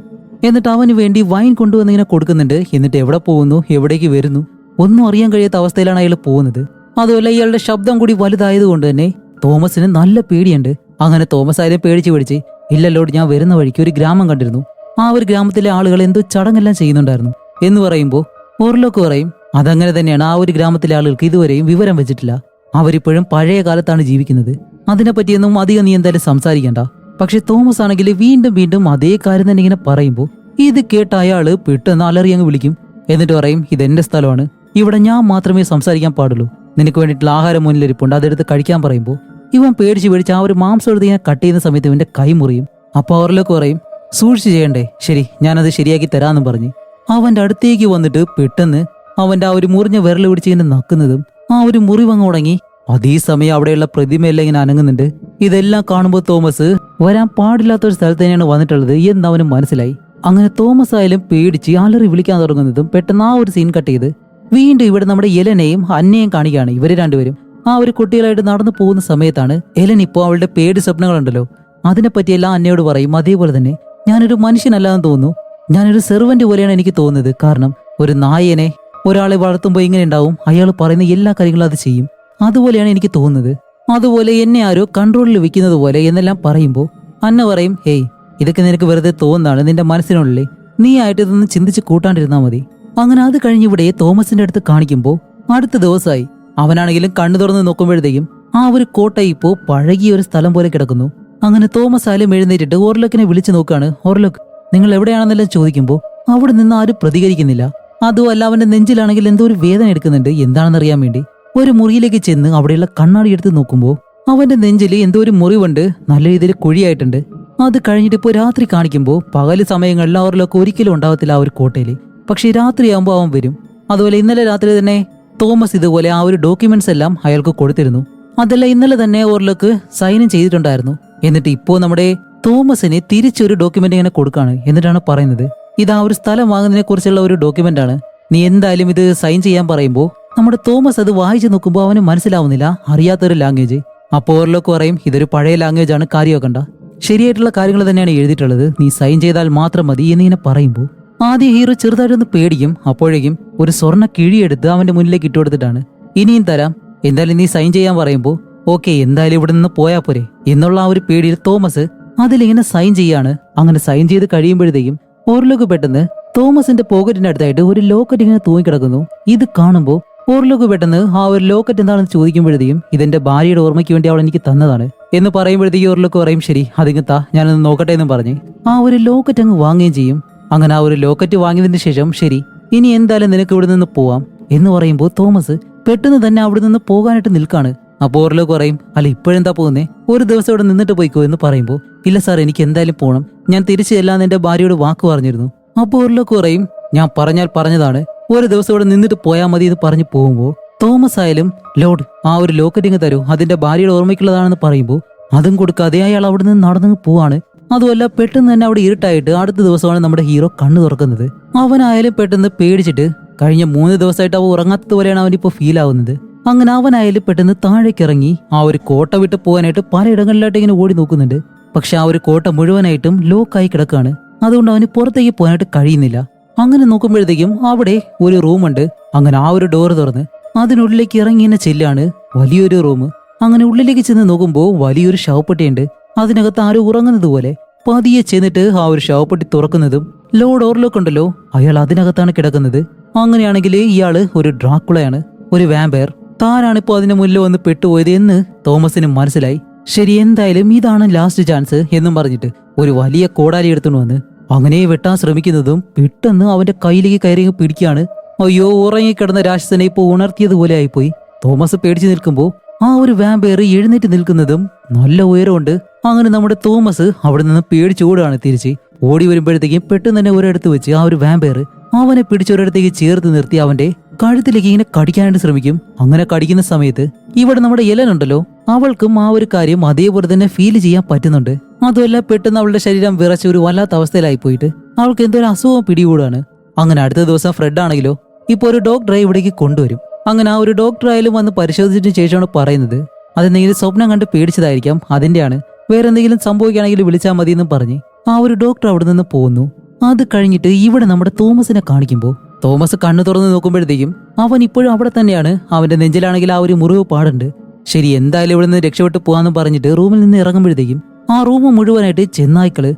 എന്നിട്ട് അവന് വേണ്ടി വൈൻ കൊണ്ടുവന്നിങ്ങനെ കൊടുക്കുന്നുണ്ട്. എന്നിട്ട് എവിടെ പോകുന്നു, എവിടേക്ക് വരുന്നു, ഒന്നും അറിയാൻ കഴിയാത്ത അവസ്ഥയിലാണ് അയാൾ പോകുന്നത്. അതുപോലെ ഇയാളുടെ ശബ്ദം കൂടി വലുതായതുകൊണ്ട് തന്നെ തോമസിന് നല്ല പേടിയുണ്ട്. അങ്ങനെ തോമസ് ആയാലും പേടിച്ച് ഇല്ല ലോഡ്, ഞാൻ വരുന്ന വഴിക്ക് ഒരു ഗ്രാമം കണ്ടിരുന്നു, ആ ഒരു ഗ്രാമത്തിലെ ആളുകൾ എന്തോ ചടങ്ങെല്ലാം ചെയ്യുന്നുണ്ടായിരുന്നു എന്ന് പറയുമ്പോൾ ഓർലോക്ക് പറയും, അതങ്ങനെ തന്നെയാണ്, ആ ഒരു ഗ്രാമത്തിലെ ആളുകൾക്ക് ഇതുവരെയും വിവരം വെച്ചിട്ടില്ല, അവരിപ്പോഴും പഴയ കാലത്താണ് ജീവിക്കുന്നത്, അതിനെപ്പറ്റിയൊന്നും അധികം നീ എന്തായാലും സംസാരിക്കണ്ട. പക്ഷെ തോമസ് ആണെങ്കിൽ വീണ്ടും അതേ കാര്യം തന്നെ ഇങ്ങനെ പറയുമ്പോൾ ഇത് കേട്ട അയാള് പെട്ടെന്ന് അലറി അങ്ങ് വിളിക്കും. എന്നിട്ട് പറയും, ഇതെന്റെ സ്ഥലമാണ്, ഇവിടെ ഞാൻ മാത്രമേ സംസാരിക്കാൻ പാടുള്ളൂ, നിനക്ക് വേണ്ടിയിട്ടുള്ള ആഹാരം മുന്നിലിരിപ്പുണ്ട്, അതെടുത്ത് കഴിക്കാൻ പറയുമ്പോൾ ഇവൻ പേടിച്ച് ആ ഒരു മാംസം എടുത്ത് ഇങ്ങനെ കട്ട് ചെയ്യുന്ന സമയത്ത് ഇവന്റെ കൈ മുറിയും. അപ്പൊ അവരിലേക്ക് പറയും, സൂക്ഷിച്ച് ചെയ്യണ്ടേ, ശരി ഞാനത് ശരിയാക്കി തരാമെന്നും പറഞ്ഞ് അവന്റെ അടുത്തേക്ക് വന്നിട്ട് പെട്ടെന്ന് അവന്റെ ആ ഒരു മുറിഞ്ഞ വിരൽ പിടിച്ച് ഇങ്ങനെ നക്കുന്നതും ആ ഒരു മുറിവങ്ങ് ഉടങ്ങി. അതേസമയം അവിടെയുള്ള പ്രതിമയെല്ലാം ഇങ്ങനെ അനങ്ങുന്നുണ്ട്. ഇതെല്ലാം കാണുമ്പോൾ തോമസ് വരാൻ പാടില്ലാത്ത ഒരു സ്ഥലത്ത് തന്നെയാണ് വന്നിട്ടുള്ളത് എന്ന് അവന് മനസ്സിലായി. അങ്ങനെ തോമസ് ആയാലും പേടിച്ച് അലറി വിളിക്കാൻ തുടങ്ങുന്നതും പെട്ടെന്ന് ആ ഒരു സീൻ കട്ട് ചെയ്ത് വീണ്ടും ഇവിടെ നമ്മുടെ എലനെയും അന്നയെയും കാണിക്കുകയാണ്. ഇവര് രണ്ടുപേരും ആ ഒരു കുട്ടികളായിട്ട് നടന്നു പോകുന്ന സമയത്താണ് എലൻ ഇപ്പോൾ അവളുടെ പേടി സ്വപ്നങ്ങളുണ്ടല്ലോ അതിനെപ്പറ്റിയെല്ലാം അന്നയോട് പറയും. അതേപോലെ തന്നെ ഞാനൊരു മനുഷ്യനല്ലാന്ന് തോന്നുന്നു, ഞാനൊരു സെർവന്റ് പോലെയാണ് എനിക്ക് തോന്നുന്നത്, കാരണം ഒരു നായനെ ഒരാളെ വളർത്തുമ്പോൾ ഇങ്ങനെ ഉണ്ടാവും, അയാൾ പറയുന്ന എല്ലാ കാര്യങ്ങളും അത് ചെയ്യും, അതുപോലെയാണ് എനിക്ക് തോന്നുന്നത്, അതുപോലെ എന്നെ ആരോ കൺട്രോളിൽ വെക്കുന്നത് പോലെ എന്നെല്ലാം പറയുമ്പോൾ അന്ന പറയും, ഹേയ് ഇതൊക്കെ നിനക്ക് വെറുതെ തോന്നുന്നതാണ്, നിന്റെ മനസ്സിനുള്ളിൽ നീ ആയിട്ട് ഇതൊന്നും ചിന്തിച്ച് കൂട്ടാണ്ടിരുന്നാൽ മതി. അങ്ങനെ അത് കഴിഞ്ഞ് ഇവിടെ തോമസിന്റെ അടുത്ത് കാണിക്കുമ്പോൾ അടുത്ത ദിവസമായി. അവനാണെങ്കിലും കണ്ണു തുറന്ന് നോക്കുമ്പോഴത്തേക്കും ആ ഒരു കോട്ട ഇപ്പോൾ പഴകിയ ഒരു സ്ഥലം പോലെ കിടക്കുന്നു. അങ്ങനെ തോമസ് ആയാലും എഴുന്നേറ്റിട്ട് ഓർലോക്കിനെ വിളിച്ചു നോക്കുകയാണ്. ഓർലോക്ക്, നിങ്ങൾ എവിടെയാണെന്നെല്ലാം ചോദിക്കുമ്പോൾ അവിടെ നിന്ന് ആരും പ്രതികരിക്കുന്നില്ല. അതുമല്ല അവന്റെ നെഞ്ചിലാണെങ്കിൽ എന്തോ ഒരു വേദന എടുക്കുന്നുണ്ട്. എന്താണെന്നറിയാൻ വേണ്ടി ഒരു മുറിയിലേക്ക് ചെന്ന് അവിടെയുള്ള കണ്ണാടി എടുത്ത് നോക്കുമ്പോൾ അവന്റെ നെഞ്ചിൽ എന്തോ ഒരു മുറിവുണ്ട്, നല്ല രീതിയിൽ കുഴിയായിട്ടുണ്ട്. അത് കഴിഞ്ഞിട്ട് ഇപ്പോൾ രാത്രി കാണിക്കുമ്പോൾ പകല് സമയങ്ങളിൽ ഓർലോക്ക് ഒരിക്കലും ഉണ്ടാവത്തില്ല ആ ഒരു കോട്ടയിൽ, പക്ഷെ രാത്രിയാകുമ്പോൾ അവൻ വരും. അതുപോലെ ഇന്നലെ രാത്രി തന്നെ തോമസ് ഇതുപോലെ ആ ഒരു ഡോക്യുമെന്റ്സ് എല്ലാം അയാൾക്ക് കൊടുത്തിരുന്നു. അതെല്ലാം ഇന്നലെ തന്നെ ഓർലോക്ക് സൈൻ ചെയ്തിട്ടുണ്ടായിരുന്നു. എന്നിട്ട് ഇപ്പോൾ നമ്മുടെ തോമസിന് തിരിച്ചൊരു ഡോക്യുമെന്റ് ഇങ്ങനെ കൊടുക്കാണ്. എന്നിട്ടാണ് പറയുന്നത്, ഇത് ആ ഒരു സ്ഥലം വാങ്ങുന്നതിനെ കുറിച്ചുള്ള ഒരു ഡോക്യുമെന്റ് ആണ്, നീ എന്തായാലും ഇത് സൈൻ ചെയ്യാൻ പറയുമ്പോൾ നമ്മുടെ തോമസ് അത് വായിച്ചു നോക്കുമ്പോൾ അവന് മനസ്സിലാവുന്നില്ല, അറിയാത്തൊരു ലാംഗ്വേജ്. അപ്പോൾ ഓർലോക്ക് പറയും, ഇതൊരു പഴയ ലാംഗ്വേജ് ആണ്, കാര്യമാക്കണ്ട, ശരിയായിട്ടുള്ള കാര്യങ്ങൾ തന്നെയാണ് എഴുതിയിട്ടുള്ളത്, നീ സൈൻ ചെയ്താൽ മാത്രം മതി എന്നിങ്ങനെ പറയുമ്പോൾ ആദ്യം ഹീറോ ചെറുതായിട്ടൊന്ന് പേടിക്കും. അപ്പോഴേക്കും ഒരു സ്വർണ്ണ കിഴിയെടുത്ത് അവന്റെ മുന്നിലേക്ക് ഇട്ടുകൊടുത്തിട്ടാണ്, ഇനിയും തരാം, എന്തായാലും നീ സൈൻ ചെയ്യാൻ പറയുമ്പോൾ ഓക്കെ, എന്തായാലും ഇവിടെ നിന്ന് പോയാ പോരെ എന്നുള്ള ആ ഒരു പേടിയിൽ തോമസ് അതിലിങ്ങനെ സൈൻ ചെയ്യാണ്. അങ്ങനെ സൈൻ ചെയ്ത് കഴിയുമ്പോഴത്തേക്കും ഓർലോക്ക് പെട്ടെന്ന് തോമസിന്റെ പോക്കറ്റിന്റെ അടുത്തായിട്ട് ഒരു ലോക്കറ്റ് ഇങ്ങനെ തൂങ്ങിക്കിടക്കുന്നു. ഇത് കാണുമ്പോൾ ഓർലോക്ക് പെട്ടെന്ന് ആ ഒരു ലോക്കറ്റ് എന്താണെന്ന് ചോദിക്കുമ്പോഴത്തേക്കും ഇതെന്റെ ഭാര്യയുടെ ഓർമ്മയ്ക്ക് വേണ്ടി അവൾ എനിക്ക് തന്നതാണ് എന്ന് പറയുമ്പോഴത്തേക്കും ഓർലോക്ക് പറയും, ശരി അതിങ്ങ് താ, ഞാനൊന്ന് നോക്കട്ടെ എന്നും പറഞ്ഞ് ആ ഒരു ലോക്കറ്റ് അങ്ങ് വാങ്ങുകയും ചെയ്യും. അങ്ങനെ ആ ഒരു ലോക്കറ്റ് വാങ്ങിയതിന് ശേഷം, ശരി ഇനി എന്തായാലും നിനക്ക് ഇവിടെ നിന്ന് പോവാം എന്ന് പറയുമ്പോൾ തോമസ് പെട്ടെന്ന് തന്നെ അവിടെ നിന്ന് പോകാനായിട്ട് നിൽക്കാണ്. അപ്പോൾ ഓർലോക്ക് പറയും, അല്ല ഇപ്പോഴെന്താ പോകുന്നേ, ഒരു ദിവസം ഇവിടെ നിന്നിട്ട് പോയിക്കോ എന്ന് പറയുമ്പോൾ, ഇല്ല സാർ എനിക്ക് എന്തായാലും പോകണം, ഞാൻ തിരിച്ചു ചെല്ലാന്ന് എന്റെ ഭാര്യയോട് വാക്ക് പറഞ്ഞിരുന്നു. അപ്പോൾ ഓർലോക്ക് പറയും, ഞാൻ പറഞ്ഞാൽ പറഞ്ഞതാണ്, ഒരു ദിവസം ഇവിടെ നിന്നിട്ട് പോയാൽ മതി എന്ന് പറഞ്ഞു പോകുമ്പോൾ തോമസ് ആയാലും ലോഡ് ആ ഒരു ലോക്കറ്റിങ് തരൂ, അതിന്റെ ഭാര്യയുടെ ഓർമ്മയ്ക്കുള്ളതാണെന്ന് പറയുമ്പോൾ അതും കൊടുക്കാതെ അയാൾ അവിടെ നിന്ന് നടന്നു പോവാണ്. അതുമല്ല പെട്ടെന്ന് തന്നെ അവിടെ ഇരുട്ടായിട്ട് അടുത്ത ദിവസമാണ് നമ്മുടെ ഹീറോ കണ്ണു തുറക്കുന്നത്. അവനായാലും പെട്ടെന്ന് പേടിച്ചിട്ട് കഴിഞ്ഞ 3 ദിവസമായിട്ട് അവ ഉറങ്ങാത്തത് പോലെയാണ് അവനിപ്പോൾ ഫീൽ ആവുന്നത്. അങ്ങനെ അവനായാലും പെട്ടെന്ന് താഴേക്ക് ഇറങ്ങി ആ ഒരു കോട്ട വിട്ട് പോകാനായിട്ട് പലയിടങ്ങളിലായിട്ട് ഇങ്ങനെ ഓടി നോക്കുന്നുണ്ട്. പക്ഷെ ആ ഒരു കോട്ട മുഴുവനായിട്ടും ലോക്കായി കിടക്കാണ്. അതുകൊണ്ട് അവന് പുറത്തേക്ക് പോകാനായിട്ട് കഴിയുന്നില്ല. അങ്ങനെ നോക്കുമ്പോഴത്തേക്കും അവിടെ ഒരു റൂമുണ്ട്. അങ്ങനെ ആ ഒരു ഡോർ തുറന്ന് അതിനുള്ളിലേക്ക് ഇറങ്ങി ഇങ്ങനെ ചെല്ലാണ് വലിയൊരു റൂം. അങ്ങനെ ഉള്ളിലേക്ക് ചെന്ന് നോക്കുമ്പോൾ വലിയൊരു ശവപ്പെട്ടിയുണ്ട്. അതിനകത്ത് ആരും ഉറങ്ങുന്നത് പോലെ പതിയെ ചെന്നിട്ട് ആ ഒരു ശവപ്പെട്ടി തുറക്കുന്നതും ലോഡ് ഓർലോക്ക് ഉണ്ടല്ലോ, അയാൾ അതിനകത്താണ് കിടക്കുന്നത്. അങ്ങനെയാണെങ്കിൽ ഇയാള് ഒരു ഡ്രാക്കുളയാണ്, ഒരു വാമ്പയർ. താനാണിപ്പോ അതിന്റെ മുന്നിൽ വന്ന് പെട്ടുപോയത് എന്ന് തോമസിന് മനസ്സിലായി. ശരി, എന്തായാലും ഇതാണ് ലാസ്റ്റ് ചാൻസ് എന്നും പറഞ്ഞിട്ട് ഒരു വലിയ കോടാലി എടുത്തുകൊണ്ട് വന്ന് അങ്ങനെ വെട്ടാൻ ശ്രമിക്കുന്നതും പെട്ടെന്ന് അവന്റെ കയ്യിലേക്ക് കയറി പിടിക്കുകയാണ്. അയ്യോ, ഉറങ്ങിക്കിടന്ന രാക്ഷസനെ ഇപ്പോൾ ഉണർത്തിയതുപോലെ ആയിപ്പോയി. തോമസ് പേടിച്ചു നിൽക്കുമ്പോൾ ആ ഒരു വാമ്പയർ എഴുന്നേറ്റ് നിൽക്കുന്നതും നല്ല ഉയരമുണ്ട്. അങ്ങനെ നമ്മുടെ തോമസ് അവിടെ നിന്ന് പേടിച്ചോടുകയാണ്. തിരിച്ച് ഓടി വരുമ്പോഴത്തേക്കും പെട്ടെന്ന് തന്നെ ഒരിടത്ത് വെച്ച് ആ ഒരു വാമ്പയർ അവനെ പിടിച്ചൊരിടത്തേക്ക് ചേർത്ത് നിർത്തി അവന്റെ കഴുത്തിലേക്ക് ഇങ്ങനെ കടിക്കാനായിട്ട് ശ്രമിക്കും. അങ്ങനെ കടിക്കുന്ന സമയത്ത് ഇവിടെ നമ്മുടെ എലൻ ഉണ്ടല്ലോ, അവൾക്കും ആ ഒരു കാര്യം അതേപോലെ തന്നെ ഫീൽ ചെയ്യാൻ പറ്റുന്നുണ്ട്. അതുമല്ല പെട്ടെന്ന് അവളുടെ ശരീരം വിറച്ച് ഒരു വല്ലാത്ത അവസ്ഥയിലായി പോയിട്ട് അവൾക്ക് എന്തോ ഒരു അസുഖം പിടികൂടാണ്. അങ്ങനെ അടുത്ത ദിവസം ഫ്രെഡ് ആണെങ്കിലോ ഇപ്പൊ ഒരു ഡോക്ടറെ ഇവിടേക്ക് കൊണ്ടുവരും. അങ്ങനെ ആ ഒരു ഡോക്ടർ ആയാലും വന്ന് പരിശോധിച്ചതിന് ശേഷമാണ് പറയുന്നത് അതെന്തെങ്കിലും സ്വപ്നം കണ്ട് പേടിച്ചതായിരിക്കാം, അതിന്റെയാണ്, വേറെ എന്തെങ്കിലും സംഭവിക്കുകയാണെങ്കിൽ വിളിച്ചാൽ മതി എന്നും പറഞ്ഞ് ആ ഒരു ഡോക്ടർ അവിടെ നിന്ന് പോകുന്നു. അത് കഴിഞ്ഞിട്ട് ഇവിടെ നമ്മുടെ തോമസിനെ കാണിക്കുമ്പോൾ തോമസ് കണ്ണു തുറന്ന് നോക്കുമ്പോഴത്തേക്കും അവൻ ഇപ്പോഴും അവിടെ തന്നെയാണ്. അവന്റെ നെഞ്ചിലാണെങ്കിൽ ആ ഒരു മുറിവ് പാടുണ്ട്. ശരി, എന്തായാലും ഇവിടെ നിന്ന് രക്ഷപ്പെട്ട് പോകാന്ന് പറഞ്ഞിട്ട് റൂമിൽ നിന്ന് ഇറങ്ങുമ്പോഴത്തേക്കും ആ റൂം മുഴുവനായിട്ട് ചെന്നായ്ക്കള്.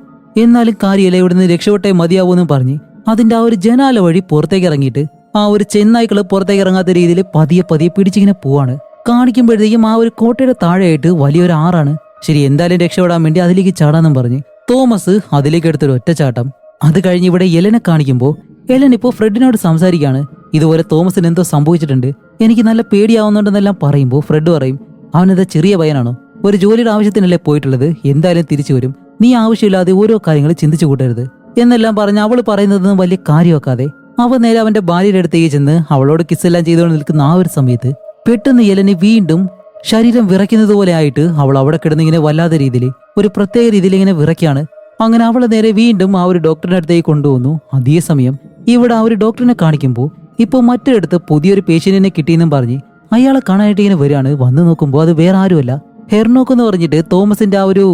എന്നാലും കാര്യമല്ല, ഇവിടെ നിന്ന് രക്ഷപ്പെട്ടേ മതിയാവൂന്നും പറഞ്ഞ് അതിന്റെ ആ ഒരു ജനാല വഴി പുറത്തേക്ക് ഇറങ്ങിയിട്ട് ആ ഒരു ചെന്നായ്ക്കള് പുറത്തേക്ക് ഇറങ്ങാത്ത രീതിയിൽ പതിയെ പതിയെ പിടിച്ചിങ്ങനെ പോവാണ്. കാണിക്കുമ്പോഴത്തേക്കും ആ ഒരു കോട്ടയുടെ താഴെയായിട്ട് വലിയൊരു ആറാണ്. ശരി, എന്തായാലും രക്ഷപ്പെടാൻ വേണ്ടി അതിലേക്ക് ചാടാന്നും പറഞ്ഞ് തോമസ് അതിലേക്ക് എടുത്തൊരു ഒറ്റച്ചാട്ടം. അത് കഴിഞ്ഞ് ഇവിടെ എലനെ കാണിക്കുമ്പോൾ എലൻ ഇപ്പോൾ ഫ്രെഡിനോട് സംസാരിക്കുകയാണ്. ഇതുപോലെ തോമസിന് എന്തോ സംഭവിച്ചിട്ടുണ്ട്, എനിക്ക് നല്ല പേടിയാവുന്നുണ്ടെന്നെല്ലാം പറയുമ്പോൾ ഫ്രെഡ് പറയും അവനെന്താ ചെറിയ പയ്യനാണോ, ഒരു ജോലിയുടെ ആവശ്യത്തിനല്ലേ പോയിട്ടുള്ളത്, എന്തായാലും തിരിച്ചു വരും, നീ ആവശ്യമില്ലാതെ ഓരോ കാര്യങ്ങൾ ചിന്തിച്ചു കൂട്ടരുത് എന്നെല്ലാം പറഞ്ഞ് അവള് പറയുന്നതൊന്നും വലിയ കാര്യമാക്കാതെ അവൻ നേരെ അവന്റെ ഭാര്യയുടെ അടുത്തേക്ക് ചെന്ന് അവളോട് കിസ്സെല്ലാം ചെയ്തുകൊണ്ട് നിൽക്കുന്ന ആ ഒരു സമയത്ത് പെട്ടെന്ന് എലന് വീണ്ടും ശരീരം വിറയ്ക്കുന്നത് പോലെ ആയിട്ട് അവൾ അവിടെ കിടന്ന് ഇങ്ങനെ വല്ലാത്ത രീതിയിൽ ഒരു പ്രത്യേക രീതിയിൽ ഇങ്ങനെ വിറയ്ക്കാണ്. അങ്ങനെ അവളെ നേരെ വീണ്ടും ആ ഒരു ഡോക്ടറിന്റെ അടുത്തേക്ക് കൊണ്ടുവന്നു. അതേസമയം ഇവിടെ ആ ഒരു ഡോക്ടറിനെ കാണിക്കുമ്പോൾ ഇപ്പോൾ മറ്റൊരിടത്ത് പുതിയൊരു പേഷ്യന്റിനെ കിട്ടിയെന്നും പറഞ്ഞ് അയാളെ കാണാനായിട്ട് ഇങ്ങനെ വരികയാണ്. വന്ന് നോക്കുമ്പോൾ അത് വേറെ ആരുമല്ല, ഹെർനോക്ക് എന്ന് പറഞ്ഞിട്ട് തോമസിന്റെ ആ ഒരു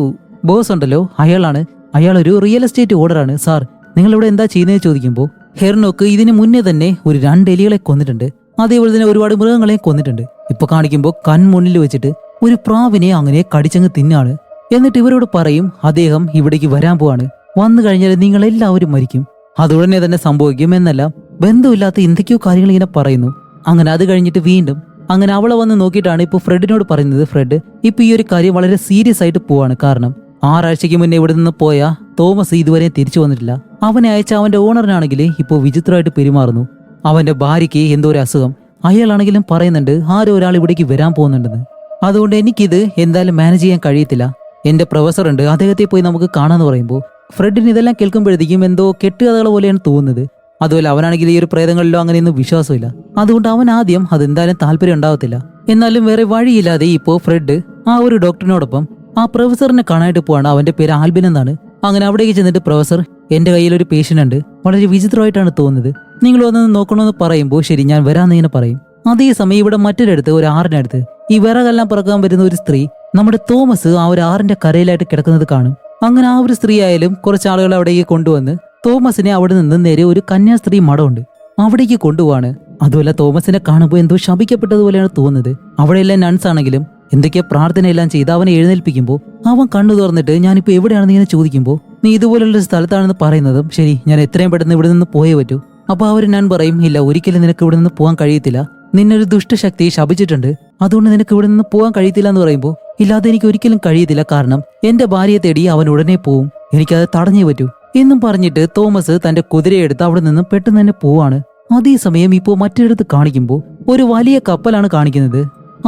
ബോസ് ഉണ്ടല്ലോ അയാളാണ്. അയാളൊരു റിയൽ എസ്റ്റേറ്റ് ഓർഡറാണ്. സാർ, നിങ്ങളിവിടെ എന്താ ചെയ്യുന്നതെന്ന് ചോദിക്കുമ്പോൾ ഹെർനോക്ക് ഇതിന് മുന്നേ തന്നെ ഒരു 2 എലികളെ കൊന്നിട്ടുണ്ട്, അതേപോലെ തന്നെ ഒരുപാട് മൃഗങ്ങളെയും കൊന്നിട്ടുണ്ട്. ഇപ്പൊ കാണിക്കുമ്പോൾ കൺമുന്നിൽ വെച്ചിട്ട് ഒരു പ്രാവിനെ അങ്ങനെ കടിച്ചങ്ങ് തിന്നാണ്. എന്നിട്ട് ഇവരോട് പറയും അദ്ദേഹം ഇവിടേക്ക് വരാൻ പോവാണ്, വന്നു കഴിഞ്ഞാൽ നിങ്ങൾ എല്ലാവരും മരിക്കും, അതുടനെ തന്നെ സംഭവിക്കും എന്നെല്ലാം ബന്ധമില്ലാത്ത എന്തൊക്കെയോ കാര്യങ്ങൾ ഇങ്ങനെ പറയുന്നു. അങ്ങനെ അത് കഴിഞ്ഞിട്ട് വീണ്ടും അങ്ങനെ അവളെ വന്ന് നോക്കിയിട്ടാണ് ഇപ്പൊ ഫ്രെഡിനോട് പറയുന്നത് ഫ്രെഡ് ഇപ്പൊ ഈ ഒരു കാര്യം വളരെ സീരിയസ് ആയിട്ട് പോവാണ്. കാരണം 6 ആഴ്ചയ്ക്ക് മുന്നേ ഇവിടെ നിന്ന് പോയ തോമസ് ഇതുവരെ തിരിച്ചു വന്നിട്ടില്ല. അവനെ അയച്ച അവന്റെ ഓണറിനാണെങ്കിൽ ഇപ്പോൾ വിചിത്രമായിട്ട് പെരുമാറുന്നു. അവന്റെ ഭാര്യയ്ക്ക് എന്തോ ഒരു അസുഖം, അയാളാണെങ്കിലും പറയുന്നുണ്ട് ആരോ ഒരാൾ ഇവിടേക്ക് വരാൻ പോകുന്നുണ്ടെന്ന്. അതുകൊണ്ട് എനിക്കിത് എന്തായാലും മാനേജ് ചെയ്യാൻ കഴിയത്തില്ല, എന്റെ പ്രൊഫസർ ഉണ്ട്, അദ്ദേഹത്തെ പോയി നമുക്ക് കാണാന്ന് പറയുമ്പോൾ ഫ്രെഡിന് ഇതെല്ലാം കേൾക്കുമ്പോഴത്തേക്കും എന്തോ കെട്ടുകഥകൾ പോലെയാണ് തോന്നുന്നത്. അതുപോലെ അവനാണെങ്കിൽ ഈ ഒരു പ്രേതങ്ങളിലോ അങ്ങനെയൊന്നും വിശ്വാസമില്ല. അതുകൊണ്ട് അവൻ ആദ്യം അതെന്തായാലും താല്പര്യം ഉണ്ടാവത്തില്ല. എന്നാലും വേറെ വഴിയില്ലാതെ ഇപ്പോ ഫ്രെഡ് ആ ഒരു ഡോക്ടറിനോടൊപ്പം ആ പ്രൊഫസറിനെ കാണാനായിട്ട് പോവാണ്. അവന്റെ പേര് ആൽബിൻ എന്നാണ്. അങ്ങനെ അവിടേക്ക് ചെന്നിട്ട് പ്രൊഫസർ, എന്റെ കയ്യിൽ ഒരു പേഷ്യന്റ് ഉണ്ട്, വളരെ വിചിത്രമായിട്ടാണ് തോന്നുന്നത്, നിങ്ങൾ വന്ന് നോക്കണമെന്ന് പറയുമ്പോൾ ശരി ഞാൻ വരാന്ന് ഇങ്ങനെ പറയും. അതേസമയം ഇവിടെ മറ്റൊരിടത്ത് ഒരു ആറിനടുത്ത് ഈ വിറകെല്ലാം പറക്കാൻ വരുന്ന ഒരു സ്ത്രീ നമ്മുടെ തോമസ് ആ ഒരു ആറിന്റെ കരയിലായിട്ട് കിടക്കുന്നത് കാണും. അങ്ങനെ ആ ഒരു സ്ത്രീ ആയാലും കുറച്ച് ആളുകൾ അവിടേക്ക് കൊണ്ടുവന്ന് തോമസിനെ അവിടെ നിന്ന് നേരെ ഒരു കന്യാസ്ത്രീ മഠമുണ്ട് അവിടേക്ക് കൊണ്ടുപോവാണ്. അതുമല്ല തോമസിനെ കാണുമ്പോൾ എന്തോ ശപിക്കപ്പെട്ടതുപോലെയാണ് തോന്നുന്നത്. അവിടെയെല്ലാം നൺസ് ആണെങ്കിലും എന്തൊക്കെയാ പ്രാർത്ഥനയെല്ലാം ചെയ്ത് അവനെ എഴുന്നേൽപ്പിക്കുമ്പോൾ അവൻ കണ്ണു തുറന്നിട്ട് ഞാനിപ്പോ എവിടെയാണെന്ന് ഇങ്ങനെ ചോദിക്കുമ്പോൾ നീ ഇതുപോലുള്ള സ്ഥലത്താണെന്ന് പറയുന്നതും ശരി ഞാൻ എത്രയും പെട്ടെന്ന് ഇവിടെ നിന്ന് പോയേ പറ്റൂ. അപ്പൊ ആ ഒരു നൺ പറയും ഇല്ല, ഒരിക്കലും നിനക്ക് ഇവിടെ നിന്ന് പോകാൻ കഴിയത്തില്ല, നിന്നൊരു ദുഷ്ടശക്തി ശപിച്ചിട്ടുണ്ട്, അതുകൊണ്ട് നിനക്ക് ഇവിടെ നിന്ന് പോകാൻ കഴിയത്തില്ല എന്ന് പറയുമ്പോൾ ഇല്ലാതെ എനിക്ക് ഒരിക്കലും കഴിയത്തില്ല, കാരണം എന്റെ ഭാര്യയെ തേടി അവൻ ഉടനെ പോവും, എനിക്കത് തടഞ്ഞേ പറ്റൂ എന്നും പറഞ്ഞിട്ട് തോമസ് തന്റെ കുതിരയെടുത്ത് അവിടെ നിന്നും പെട്ടെന്ന് തന്നെ പോവാണ്. അതേസമയം ഇപ്പോൾ മറ്റൊരിടത്ത് കാണിക്കുമ്പോൾ ഒരു വലിയ കപ്പലാണ് കാണിക്കുന്നത്.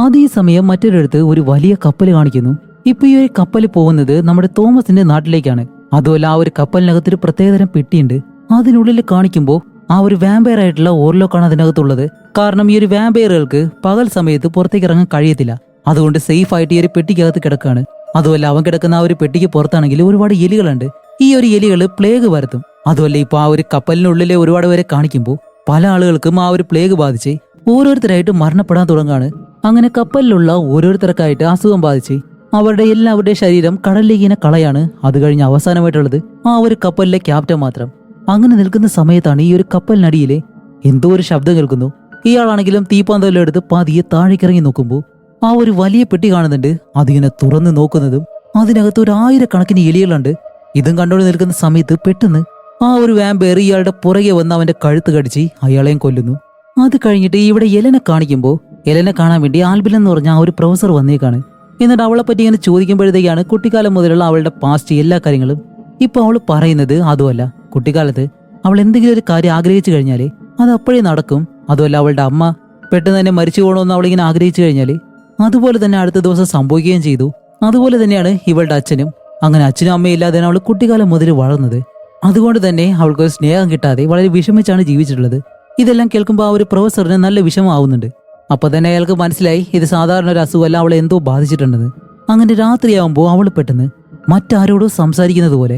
അതേസമയം മറ്റൊരിടത്ത് ഒരു വലിയ കപ്പൽ കാണിക്കുന്നു. ഇപ്പൊ ഈ ഒരു കപ്പൽ പോകുന്നത് നമ്മുടെ തോമസിന്റെ നാട്ടിലേക്കാണ്. അതുമല്ല ആ ഒരു കപ്പലിനകത്തൊരു പ്രത്യേകതരം പെട്ടിയുണ്ട്. അതിനുള്ളിൽ കാണിക്കുമ്പോൾ ആ ഒരു വാമ്പയർ ആയിട്ടുള്ള ഓർലോക്കാണ് അതിനകത്തുള്ളത്. കാരണം ഈ ഒരു വാമ്പയറുകൾക്ക് പകൽ സമയത്ത് പുറത്തേക്ക് ഇറങ്ങാൻ കഴിയത്തില്ല, അതുകൊണ്ട് സേഫ് ആയിട്ട് ഈ ഒരു പെട്ടിക്കകത്ത് കിടക്കാണ്. അതുമല്ല അവൻ കിടക്കുന്ന ആ ഒരു പെട്ടിക്ക് പുറത്താണെങ്കിൽ ഒരുപാട് എലികളുണ്ട്. ഈ ഒരു എലികൾ പ്ലേഗ് വരുത്തും. അതുമല്ല ഇപ്പൊ ആ ഒരു കപ്പലിനുള്ളിലെ ഒരുപാട് പേരെ കാണിക്കുമ്പോൾ പല ആളുകൾക്കും ആ ഒരു പ്ലേഗ് ബാധിച്ച് ഓരോരുത്തരായിട്ട് മരണപ്പെടാൻ തുടങ്ങാണ്. അങ്ങനെ കപ്പലിലുള്ള ഓരോരുത്തർക്കായിട്ട് അസുഖം ബാധിച്ച് അവരുടെ എല്ലാവരുടെയും ശരീരം കടലിലേക്ക് ഇങ്ങനെ കളയാണ്. അത് കഴിഞ്ഞ് അവസാനമായിട്ടുള്ളത് ആ ഒരു കപ്പലിലെ ക്യാപ്റ്റൻ മാത്രം. അങ്ങനെ നിൽക്കുന്ന സമയത്താണ് ഈ ഒരു കപ്പലിനടിയിലെ എന്തോ ഒരു ശബ്ദം കേൾക്കുന്നു. ഇയാളാണെങ്കിലും തീപ്പന്തലെല്ലാം എടുത്ത് പതിയെ താഴേക്കിറങ്ങി നോക്കുമ്പോൾ ആ ഒരു വലിയ പെട്ടി കാണുന്നുണ്ട്. അതിങ്ങനെ തുറന്ന് നോക്കുന്നതും അതിനകത്ത് ഒരു 1000കണക്കിന് എലികളുണ്ട്. ഇതും കണ്ടോണ്ട് നിൽക്കുന്ന സമയത്ത് പെട്ടെന്ന് ആ ഒരു വാമ്പയർ ഇയാളുടെ പുറകെ വന്ന് അവന്റെ കഴുത്ത് കടിച്ച് അയാളെയും കൊല്ലുന്നു. അത് കഴിഞ്ഞിട്ട് ഇവിടെ എലനെ കാണിക്കുമ്പോൾ എലനെ കാണാൻ വേണ്ടി ആൽബിൻ എന്ന് പറഞ്ഞ ആ ഒരു പ്രൊഫസർ വന്നേക്കാണ്. എന്നിട്ട് അവളെ പറ്റി ഇങ്ങനെ ചോദിക്കുമ്പോഴത്തേക്കാണ് കുട്ടിക്കാലം മുതലുള്ള അവളുടെ പാസ്റ്റ് എല്ലാ കാര്യങ്ങളും ഇപ്പൊ അവൾ പറയുന്നത്. അതുമല്ല, കുട്ടിക്കാലത്ത് അവൾ എന്തെങ്കിലും ഒരു കാര്യം ആഗ്രഹിച്ചു കഴിഞ്ഞാല് അത് അപ്പോഴേ നടക്കും. അതുമല്ല, അവളുടെ അമ്മ പെട്ടെന്ന് തന്നെ മരിച്ചു പോകണമെന്ന് അവളിങ്ങനെ ആഗ്രഹിച്ചു കഴിഞ്ഞാല് അതുപോലെ തന്നെ അടുത്ത ദിവസം സംഭവിക്കുകയും ചെയ്തു. അതുപോലെ തന്നെയാണ് ഇവളുടെ അച്ഛനും. അങ്ങനെ അച്ഛനും അമ്മയും ഇല്ലാതെയാണ് അവൾ കുട്ടിക്കാലം മുതൽ വളർന്നത്. അതുകൊണ്ട് തന്നെ അവൾക്കൊരു സ്നേഹം കിട്ടാതെ വളരെ വിഷമിച്ചാണ് ജീവിച്ചിട്ടുള്ളത്. ഇതെല്ലാം കേൾക്കുമ്പോൾ ആ ഒരു പ്രൊഫസറിന് നല്ല വിഷമമാവുന്നുണ്ട്. അപ്പൊ തന്നെ അയാൾക്ക് മനസ്സിലായി ഇത് സാധാരണ ഒരു അസുഖമല്ല, അവളെ എന്തോ ബാധിച്ചിട്ടുണ്ടെന്ന്. അങ്ങനെ രാത്രിയാവുമ്പോൾ അവൾ പെട്ടെന്ന് മറ്റാരോടോ സംസാരിക്കുന്നത് പോലെ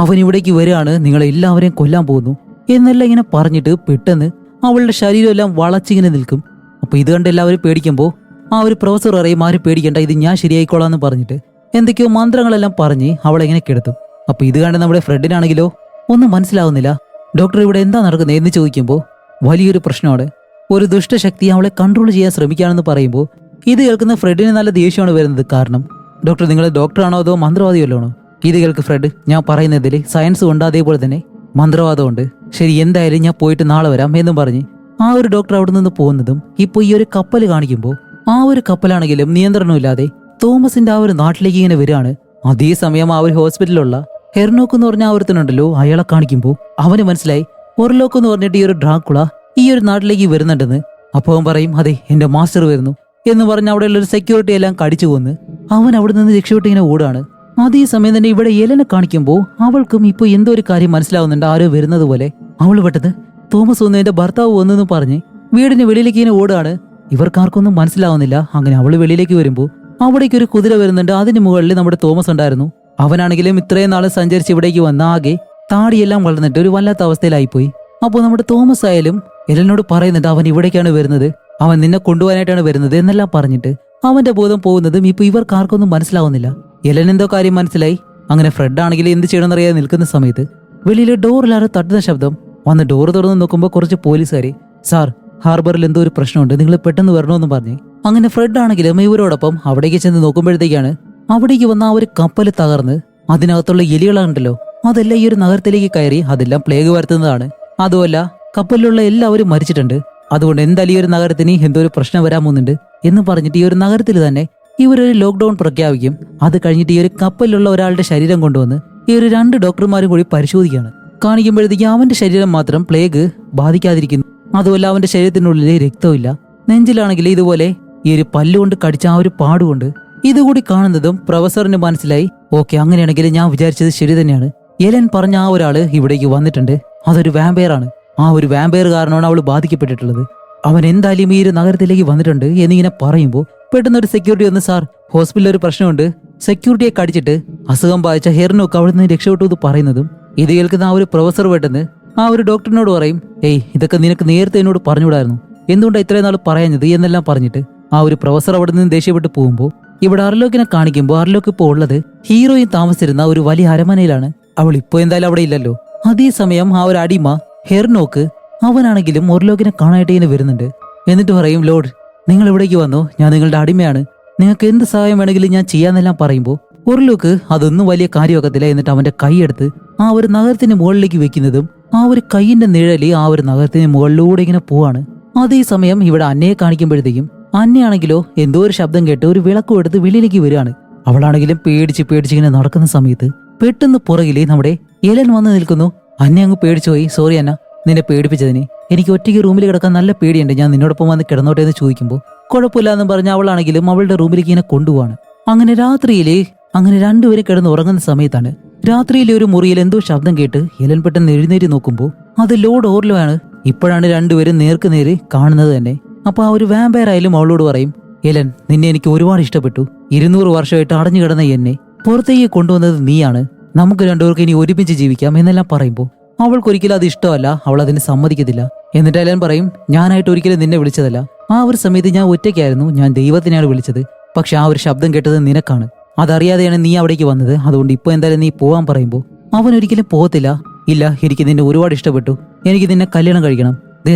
അവൻ ഇവിടേക്ക് വരികയാണ്, നിങ്ങളെ എല്ലാവരെയും കൊല്ലാൻ പോകുന്നു എന്നെല്ലാം ഇങ്ങനെ പറഞ്ഞിട്ട് പെട്ടെന്ന് അവളുടെ ശരീരം എല്ലാം വളച്ചിങ്ങനെ നിൽക്കും. അപ്പൊ ഇത് കണ്ട് എല്ലാവരും പേടിക്കുമ്പോൾ ആ ഒരു പ്രൊഫസർ പറയും, ആരും പേടിക്കണ്ട, ഇത് ഞാൻ ശരിയായിക്കോളാന്ന് പറഞ്ഞിട്ട് എന്തൊക്കെയോ മന്ത്രങ്ങളെല്ലാം പറഞ്ഞ് അവളെങ്ങനെ കിടത്തും. അപ്പൊ ഇത് കണ്ട് നമ്മുടെ ഫ്രെഡിനാണെങ്കിലോ ഒന്നും മനസ്സിലാവുന്നില്ല. ഡോക്ടർ ഇവിടെ എന്താ നടക്കുന്നത് എന്ന് ചോദിക്കുമ്പോൾ വലിയൊരു പ്രശ്നമാണ്. ഒരു ദുഷ്ടശക്തി അവളെ കൺട്രോൾ ചെയ്യാൻ ശ്രമിക്കുകയാണെന്ന് പറയുമ്പോൾ ഇത് കേൾക്കുന്ന ഫ്രെഡിന് നല്ല ദേഷ്യമാണ് വരുന്നത്. കാരണം ഡോക്ടർ, നിങ്ങൾ ഡോക്ടറാണോ അതോ മന്ത്രവാദിയല്ലോ ആണോ? ഇത് കേൾക്ക് ഫ്രെഡ്, ഞാൻ പറയുന്നതിൽ സയൻസ് ഉണ്ട്, അതേപോലെ തന്നെ മന്ത്രവാദമുണ്ട്. ശരി, എന്തായാലും ഞാൻ പോയിട്ട് നാളെ വരാം എന്നും പറഞ്ഞ് ആ ഒരു ഡോക്ടർ അവിടെ നിന്ന് പോകുന്നതും ഇപ്പോൾ ഈ ഒരു കപ്പൽ കാണിക്കുമ്പോൾ ആ ഒരു കപ്പലാണെങ്കിലും നിയന്ത്രണമില്ലാതെ തോമസിന്റെ ആ ഒരു നാട്ടിലേക്ക് ഇങ്ങനെ വരികയാണ്. അതേസമയം ആ ഒരു ഹോസ്പിറ്റലിലുള്ള ഹെർനോക്ക് എന്ന് പറഞ്ഞ ആ ഒരുത്തനുണ്ടല്ലോ, അയാളെ കാണിക്കുമ്പോൾ അവന് മനസ്സിലായി ഒർലോക്ക് എന്ന് പറഞ്ഞിട്ട് ഈ ഒരു ഡ്രാക്കുള ഈ ഒരു നാട്ടിലേക്ക് വരുന്നുണ്ടെന്ന്. അപ്പോൾ അവൻ പറയും, അതെ എന്റെ മാസ്റ്റർ വരുന്നു എന്ന് പറഞ്ഞ് അവിടെയുള്ള ഒരു സെക്യൂരിറ്റി എല്ലാം കടിച്ചു കൊന്ന് അവൻ അവിടെ നിന്ന് രക്ഷപ്പെട്ട് ഇങ്ങനെ ഓടാണ്. അതേസമയം തന്നെ ഇവിടെ എലനെ കാണിക്കുമ്പോൾ അവൾക്കും ഇപ്പൊ എന്തോ ഒരു കാര്യം മനസ്സിലാവുന്നുണ്ട്, ആരോ വരുന്നത് പോലെ. അവൾ പെട്ടെന്ന് തോമസ് ഒന്ന് എന്റെ ഭർത്താവ് വന്നെന്ന് പറഞ്ഞ് വീടിന് വെളിയിലേക്ക് ഇങ്ങനെ ഓടാണ്. ഇവർക്കാർക്കൊന്നും മനസ്സിലാവുന്നില്ല. അങ്ങനെ അവള് വെളിയിലേക്ക് വരുമ്പോൾ അവിടേക്ക് ഒരു കുതിര വരുന്നുണ്ട്. അതിന് മുകളിൽ നമ്മുടെ തോമസ് ഉണ്ടായിരുന്നു. അവനാണെങ്കിലും ഇത്രയും നാളെ സഞ്ചരിച്ച് ഇവിടേക്ക് വന്ന ആകെ താടിയെല്ലാം വളർന്നിട്ട് ഒരു വല്ലാത്ത അവസ്ഥയിലായിപ്പോയി. അപ്പോൾ നമ്മുടെ തോമസ് ആയാലും എലനോട് പറയുന്നുണ്ട്, അവൻ ഇവിടേക്കാണ് വരുന്നത്, അവൻ നിന്നെ കൊണ്ടുപോകാനായിട്ടാണ് വരുന്നത് എന്നെല്ലാം പറഞ്ഞിട്ട് അവന്റെ ബോധം പോകുന്നതും ഇപ്പൊ ഇവർക്കാർക്കൊന്നും മനസ്സിലാവുന്നില്ല. എലൻ എന്തോ കാര്യം മനസ്സിലായി. അങ്ങനെ ഫ്രെഡ് ആണെങ്കിൽ എന്ത് ചെയ്യണമെന്നറിയാതെ നിൽക്കുന്ന സമയത്ത് വെളിയിലെ ഡോറിലാരും തട്ടുന്ന ശബ്ദം വന്ന് ഡോർ തുറന്ന് നോക്കുമ്പോൾ കുറച്ച് പോലീസുകാര്, സാർ ഹാർബറിൽ എന്തോ ഒരു പ്രശ്നമുണ്ട്, നിങ്ങൾ പെട്ടെന്ന് വരണമെന്ന് പറഞ്ഞ് അങ്ങനെ ഫ്രെഡ് ആണെങ്കിലും ഇവരോടൊപ്പം അവിടേക്ക് ചെന്ന് നോക്കുമ്പോഴത്തേക്കാണ് അവിടേക്ക് വന്ന ആ ഒരു കപ്പൽ തകർന്ന് അതിനകത്തുള്ള എലികളുണ്ടല്ലോ അതെല്ലാം ഈ ഒരു നഗരത്തിലേക്ക് കയറി അതെല്ലാം പ്ലേഗ് വരുത്തുന്നതാണ്. അതുമല്ല, കപ്പലിലുള്ള എല്ലാവരും മരിച്ചിട്ടുണ്ട്. അതുകൊണ്ട് എന്തായാലും ഈ ഒരു നഗരത്തിന് എന്തോ ഒരു പ്രശ്നം വരാൻ പോകുന്നുണ്ട് എന്ന് പറഞ്ഞിട്ട് ഈ ഒരു നഗരത്തിൽ തന്നെ ഇവരൊരു ലോക്ക്ഡൌൺ പ്രഖ്യാപിക്കും. അത് കഴിഞ്ഞിട്ട് ഈ ഒരു കപ്പലിലുള്ള ഒരാളുടെ ശരീരം കൊണ്ടുവന്ന് ഈ ഒരു 2 ഡോക്ടർമാരും കൂടി പരിശോധിക്കുകയാണ്. കാണിക്കുമ്പോഴത്തേക്ക് അവന്റെ ശരീരം മാത്രം പ്ലേഗ് ബാധിക്കാതിരിക്കുന്നു. അതുമല്ല, അവന്റെ ശരീരത്തിനുള്ളിൽ രക്തമില്ല. നെഞ്ചിലാണെങ്കിൽ ഇതുപോലെ ഈ ഒരു പല്ലുകൊണ്ട് കടിച്ച ആ ഒരു പാടുകൊണ്ട്. ഇതുകൂടി കാണുന്നതും പ്രൊഫസറിന് മനസ്സിലായി, ഓക്കെ, അങ്ങനെയാണെങ്കിൽ ഞാൻ വിചാരിച്ചത് ശരി തന്നെയാണ്. എലൻ പറഞ്ഞ ആ ഒരാള് ഇവിടേക്ക് വന്നിട്ടുണ്ട്, അതൊരു വാമ്പയറാണ്. ആ ഒരു വാമ്പയർ കാരണമാണ് അവൾ ബാധിക്കപ്പെട്ടിട്ടുള്ളത്. അവൻ എന്തായാലും ഈ ഒരു നഗരത്തിലേക്ക് വന്നിട്ടുണ്ട് എന്നിങ്ങനെ പറയുമ്പോൾ പെട്ടെന്ന് ഒരു സെക്യൂരിറ്റി വന്ന്, സാർ ഹോസ്പിറ്റലിൽ ഒരു പ്രശ്നമുണ്ട്, സെക്യൂരിറ്റിയെ കടിച്ചിട്ട് അസുഖം ബാധിച്ച ഹെർനോക്ക് അവിടെ നിന്ന് രക്ഷപ്പെട്ടു എന്ന് പറയുന്നതും ഇത് കേൾക്കുന്ന ആ ഒരു പ്രൊഫസർ പെട്ടെന്ന് ആ ഒരു ഡോക്ടറിനോട് പറയും, ഏയ് ഇതൊക്കെ നിനക്ക് നേരത്തെ എന്നോട് പറഞ്ഞുകൂടായിരുന്നു, എന്തുകൊണ്ടാണ് ഇത്രയും നാൾ പറയാഞ്ഞത് എന്നെല്ലാം പറഞ്ഞിട്ട് ആ ഒരു പ്രൊഫസർ അവിടെ നിന്ന് ദേഷ്യപ്പെട്ട് പോകുമ്പോൾ ഇവിടെ അർലോക്കിനെ കാണിക്കുമ്പോൾ അർലോക്ക് ഇപ്പോൾ ഉള്ളത് ഹീറോയിൻ താമസിച്ചിരുന്ന ഒരു വലിയ അരമനയിലാണ്. അവൾ ഇപ്പോൾ എന്തായാലും അവിടെ ഇല്ലല്ലോ. അതേസമയം ആ ഒരു അടിമ ഹെർനോക്ക് അവനാണെങ്കിലും ഒർലോക്കിനെ കാണാനായിട്ട് ഇങ്ങനെ വരുന്നുണ്ട്. എന്നിട്ട് പറയും, ലോർഡ് നിങ്ങൾ ഇവിടേക്ക് വന്നോ, ഞാൻ നിങ്ങളുടെ അടിമയാണ്, നിങ്ങൾക്ക് എന്ത് സഹായം വേണമെങ്കിലും ഞാൻ ചെയ്യാന്നെല്ലാം പറയുമ്പോൾ ഒർലോക്ക് അതൊന്നും വലിയ കാര്യമാക്കത്തില്ല. എന്നിട്ട് അവന്റെ കൈയെടുത്ത് ആ ഒരു നഗരത്തിന് മുകളിലേക്ക് വെക്കുന്നതും ആ ഒരു കൈയിന്റെ നിഴല് ആ ഒരു നഗരത്തിന് മുകളിലൂടെ ഇങ്ങനെ പോവാണ്. അതേസമയം ഇവിടെ അന്നയെ കാണിക്കുമ്പോഴത്തേക്കും അന്നയാണെങ്കിലോ എന്തോ ഒരു ശബ്ദം കേട്ട് ഒരു വിളക്കും എടുത്ത് വെളിയിലേക്ക് വരികയാണ്. അവളാണെങ്കിലും പേടിച്ച് ഇങ്ങനെ നടക്കുന്ന സമയത്ത് പെട്ടെന്ന് പുറകില് നമ്മുടെ എലൻ വന്ന് നിൽക്കുന്നു. അന്നെ അങ്ങ് പേടിച്ചു പോയി, സോറി അന്ന നിന്നെ പേടിപ്പിച്ചതിന്, എനിക്ക് ഒറ്റയ്ക്ക് റൂമിൽ കിടക്കാൻ നല്ല പേടിയുണ്ട്, ഞാൻ നിന്നോടൊപ്പം വന്ന് കിടന്നോട്ടെ എന്ന് ചോദിക്കുമ്പോൾ കുഴപ്പമില്ല എന്ന് പറഞ്ഞ അവളാണെങ്കിലും അവളുടെ റൂമിലേക്ക് ഇങ്ങനെ കൊണ്ടുപോവാണ്. അങ്ങനെ രാത്രിയില് അങ്ങനെ രണ്ടുപേരും കിടന്ന് ഉറങ്ങുന്ന സമയത്താണ് രാത്രിയിലെ ഒരു മുറിയിൽ എന്തോ ശബ്ദം കേട്ട് എലൻ പെട്ടെന്ന് എഴുന്നേറ്റ് നോക്കുമ്പോൾ അത് ലോർഡ് ഓർലോ ആണ്. ഇപ്പോഴാണ് രണ്ടുപേരും നേർക്ക് നേര് കാണുന്നത് തന്നെ. അപ്പൊ ആ ഒരു വാമ്പയർ ആയാലും അവളോട് പറയും, എലൻ നിന്നെ എനിക്ക് ഒരുപാട് ഇഷ്ടപ്പെട്ടു, 200 വർഷമായിട്ട് അടഞ്ഞു കിടന്ന എന്നെ പുറത്തേക്ക് കൊണ്ടുവന്നത് നീയാണ്, നമുക്ക് രണ്ടുപേർക്ക് ഇനി ഒരുമിച്ച് ജീവിക്കാം എന്നെല്ലാം പറയുമ്പോൾ അവൾക്കൊരിക്കലും അത് ഇഷ്ടമല്ല, അവൾ അതിന് സമ്മതിക്കത്തില്ല. എന്നിട്ട് എലൻ പറയും, ഞാനായിട്ട് ഒരിക്കലും നിന്നെ വിളിച്ചതല്ല, ആ ഒരു സമയത്ത് ഞാൻ ഒറ്റയ്ക്കായിരുന്നു, ഞാൻ ദൈവത്തിനെയാണ് വിളിച്ചത്, പക്ഷെ ആ ഒരു ശബ്ദം കേട്ടത് നിനക്കാണ്, അതറിയാതെയാണ് നീ അവിടേക്ക് വന്നത്, അതുകൊണ്ട് ഇപ്പൊ എന്തായാലും നീ പോവാൻ പറയുമ്പോൾ അവൻ ഒരിക്കലും പോകത്തില്ല. ഇല്ല, എനിക്ക് നിന്നെ ഒരുപാട് ഇഷ്ടപ്പെട്ടു, എനിക്ക് നിന്നെ കല്യാണം കഴിക്കണം,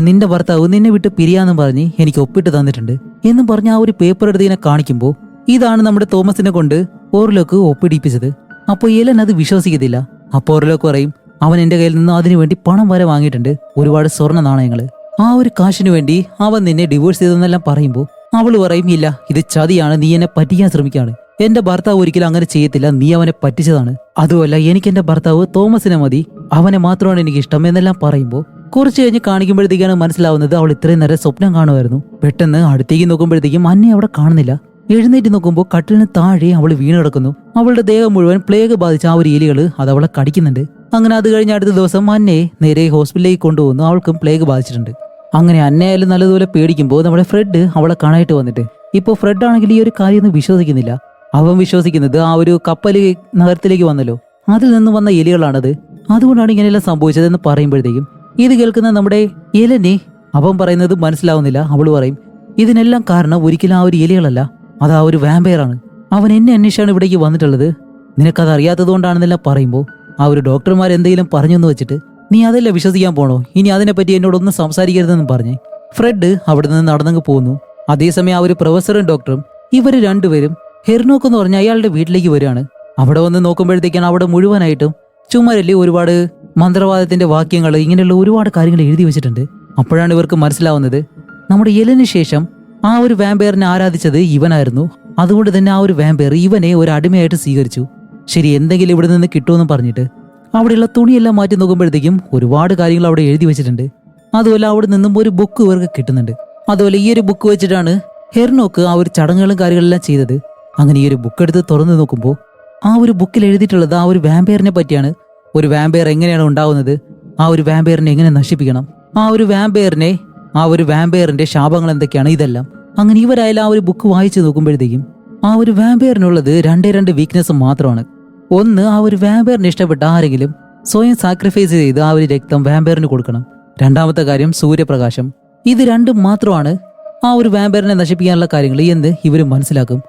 നിന്റെ ഭർത്താവ് നിന്നെ വിട്ട് പിരിയാന്നും പറഞ്ഞ് എനിക്ക് ഒപ്പിട്ട് തന്നിട്ടുണ്ട് എന്നും പറഞ്ഞ് ആ ഒരു പേപ്പർ എടുത്ത് ഇങ്ങനെ കാണിക്കുമ്പോൾ ഇതാണ് നമ്മുടെ തോമസിനെ കൊണ്ട് ഓർലോക്ക് ഒപ്പിടിപ്പിച്ചത്. അപ്പോൾ എലൻ അത് വിശ്വസിക്കത്തില്ല. അപ്പോൾ ഓർലോക്ക് പറയും, അവൻ എന്റെ കയ്യിൽ നിന്ന് അതിനുവേണ്ടി പണം വരെ വാങ്ങിയിട്ടുണ്ട്, ഒരുപാട് സ്വർണ്ണ നാണയങ്ങള്, ആ ഒരു കാശിനു വേണ്ടി അവൻ നിന്നെ ഡിവോഴ്സ് ചെയ്തെന്നെല്ലാം പറയുമ്പോൾ അവള് പറയും ഇല്ല, ഇത് ചതിയാണ്, നീ എന്നെ പറ്റിക്കാൻ ശ്രമിക്കുകയാണ്. എന്റെ ഭർത്താവ് ഒരിക്കലും അങ്ങനെ ചെയ്യത്തില്ല, നീ അവനെ പറ്റിച്ചതാണ്. അതുമല്ല, എനിക്ക് എന്റെ ഭർത്താവ് തോമസിനെ മതി, അവനെ മാത്രമാണ് എനിക്ക് ഇഷ്ടം എന്നെല്ലാം പറയുമ്പോൾ കുറച്ച് കഴിഞ്ഞ് കാണിക്കുമ്പോഴത്തേക്കാണ് മനസ്സിലാവുന്നത് അവൾ ഇത്രയും നേരം സ്വപ്നം കാണുമായിരുന്നു. പെട്ടെന്ന് അടുത്തേക്ക് നോക്കുമ്പോഴത്തേക്കും അന്നെ അവിടെ കാണുന്നില്ല. എഴുന്നേറ്റ് നോക്കുമ്പോൾ കട്ടിലിന് താഴെ അവൾ വീണ് കിടക്കുന്നു. അവളുടെ ദേഹം മുഴുവൻ പ്ലേഗ് ബാധിച്ച ആ ഒരു എലികള് അത് അവളെ കടിക്കുന്നുണ്ട്. അങ്ങനെ അത് കഴിഞ്ഞ് അടുത്ത ദിവസം അന്നയെ നേരെ ഹോസ്പിറ്റലിലേക്ക് കൊണ്ടുപോകുന്നു. അവൾക്കും പ്ലേഗ് ബാധിച്ചിട്ടുണ്ട്. അങ്ങനെ അന്നയായാലും നല്ലതുപോലെ പേടിക്കുമ്പോൾ നമ്മുടെ ഫ്രെഡ് അവളെ കാണാനായിട്ട് വന്നിട്ട് ഇപ്പോൾ ഫ്രെഡ് ആണെങ്കിൽ ഈ ഒരു കാര്യമൊന്നും വിശ്വസിക്കുന്നില്ല. അവൻ വിശ്വസിക്കുന്നത് ആ ഒരു കപ്പല് നഗരത്തിലേക്ക് വന്നല്ലോ, അതിൽ നിന്ന് വന്ന എലികളാണത്, അതുകൊണ്ടാണ് ഇങ്ങനെയെല്ലാം സംഭവിച്ചതെന്ന് പറയുമ്പോഴത്തേക്കും ഇത് കേൾക്കുന്ന നമ്മുടെ എലനെ അവൻ പറയുന്നത് മനസ്സിലാവുന്നില്ല. അവള് പറയും ഇതിനെല്ലാം കാരണം ഒരിക്കലും ആ ഒരു എലികളല്ല, അത് ആ ഒരു വാമ്പയറാണ്. അവൻ എന്നെ അന്വേഷിച്ചാണ് ഇവിടേക്ക് വന്നിട്ടുള്ളത്, നിനക്കത് അറിയാത്തത് കൊണ്ടാണെന്നെല്ലാം പറയുമ്പോൾ ആ ഒരു ഡോക്ടർമാർ എന്തെങ്കിലും പറഞ്ഞെന്ന് വെച്ചിട്ട് നീ അതെല്ലാം വിശ്വസിക്കാൻ പോണോ, ഇനി അതിനെപ്പറ്റി എന്നോടൊന്നും സംസാരിക്കരുതെന്നും പറഞ്ഞ് ഫ്രെഡ് അവിടെ നിന്ന് നടന്നങ്ങ് പോകുന്നു. അതേസമയം ആ ഒരു പ്രൊഫസറും ഡോക്ടറും ഇവര് രണ്ടുപേരും ഹെർനോക്ക് എന്ന് പറഞ്ഞ അയാളുടെ വീട്ടിലേക്ക് വരികയാണ്. അവിടെ വന്ന് നോക്കുമ്പോഴത്തേക്കാണ് അവിടെ മുഴുവനായിട്ടും ചുമരിൽ ഒരുപാട് മന്ത്രവാദത്തിന്റെ വാക്യങ്ങൾ, ഇങ്ങനെയുള്ള ഒരുപാട് കാര്യങ്ങൾ എഴുതി വെച്ചിട്ടുണ്ട്. അപ്പോഴാണ് ഇവർക്ക് മനസ്സിലാവുന്നത് നമ്മുടെ എലിന് ശേഷം ആ ഒരു വാമ്പയറിനെ ആരാധിച്ചത് ഇവനായിരുന്നു. അതുകൊണ്ട് തന്നെ ആ ഒരു വാമ്പയർ ഇവനെ ഒരു അടിമയായിട്ട് സ്വീകരിച്ചു. ശരി, എന്തെങ്കിലും ഇവിടെ നിന്ന് കിട്ടുമെന്ന് പറഞ്ഞിട്ട് അവിടെയുള്ള തുണിയെല്ലാം മാറ്റി നോക്കുമ്പോഴത്തേക്കും ഒരുപാട് കാര്യങ്ങൾ അവിടെ എഴുതി വെച്ചിട്ടുണ്ട്. അതുപോലെ അവിടെ നിന്നും ഒരു ബുക്ക് ഇവർക്ക് കിട്ടുന്നുണ്ട്. അതുപോലെ ഈ ഒരു ബുക്ക് വെച്ചിട്ടാണ് ഹെർനോക്ക് ആ ഒരു ചടങ്ങുകളും കാര്യങ്ങളെല്ലാം ചെയ്തത്. അങ്ങനെ ഈ ഒരു ബുക്ക് എടുത്ത് തുറന്നു നോക്കുമ്പോൾ ആ ഒരു ബുക്കിൽ എഴുതിയിട്ടുള്ളത് ആ ഒരു വാമ്പയറിനെ പറ്റിയാണ്. ഒരു വാമ്പയർ എങ്ങനെയാണ് ഉണ്ടാവുന്നത്, ആ ഒരു വാമ്പയറിനെ എങ്ങനെ നശിപ്പിക്കണം, ആ ഒരു വാമ്പയറിന്റെ ശാപങ്ങൾ എന്തൊക്കെയാണ്, ഇതെല്ലാം. അങ്ങനെ ഇവരായാലും ആ ഒരു ബുക്ക് വായിച്ചു നോക്കുമ്പോഴത്തേക്കും ആ ഒരു വാമ്പയറിനുള്ളത് രണ്ട് വീക്ക്നെസ് മാത്രമാണ്. ഒന്ന്, ആ ഒരു വാമ്പയറിന് ഇഷ്ടപ്പെട്ട ആരെങ്കിലും സ്വയം സാക്രിഫൈസ് ചെയ്ത് ആ ഒരു രക്തം വാമ്പയറിന് കൊടുക്കണം. രണ്ടാമത്തെ കാര്യം സൂര്യപ്രകാശം. ഇത് രണ്ടും മാത്രമാണ് ആ ഒരു വാമ്പയറിനെ നശിപ്പിക്കാനുള്ള കാര്യങ്ങൾ എന്ന് ഇവർ മനസ്സിലാക്കും.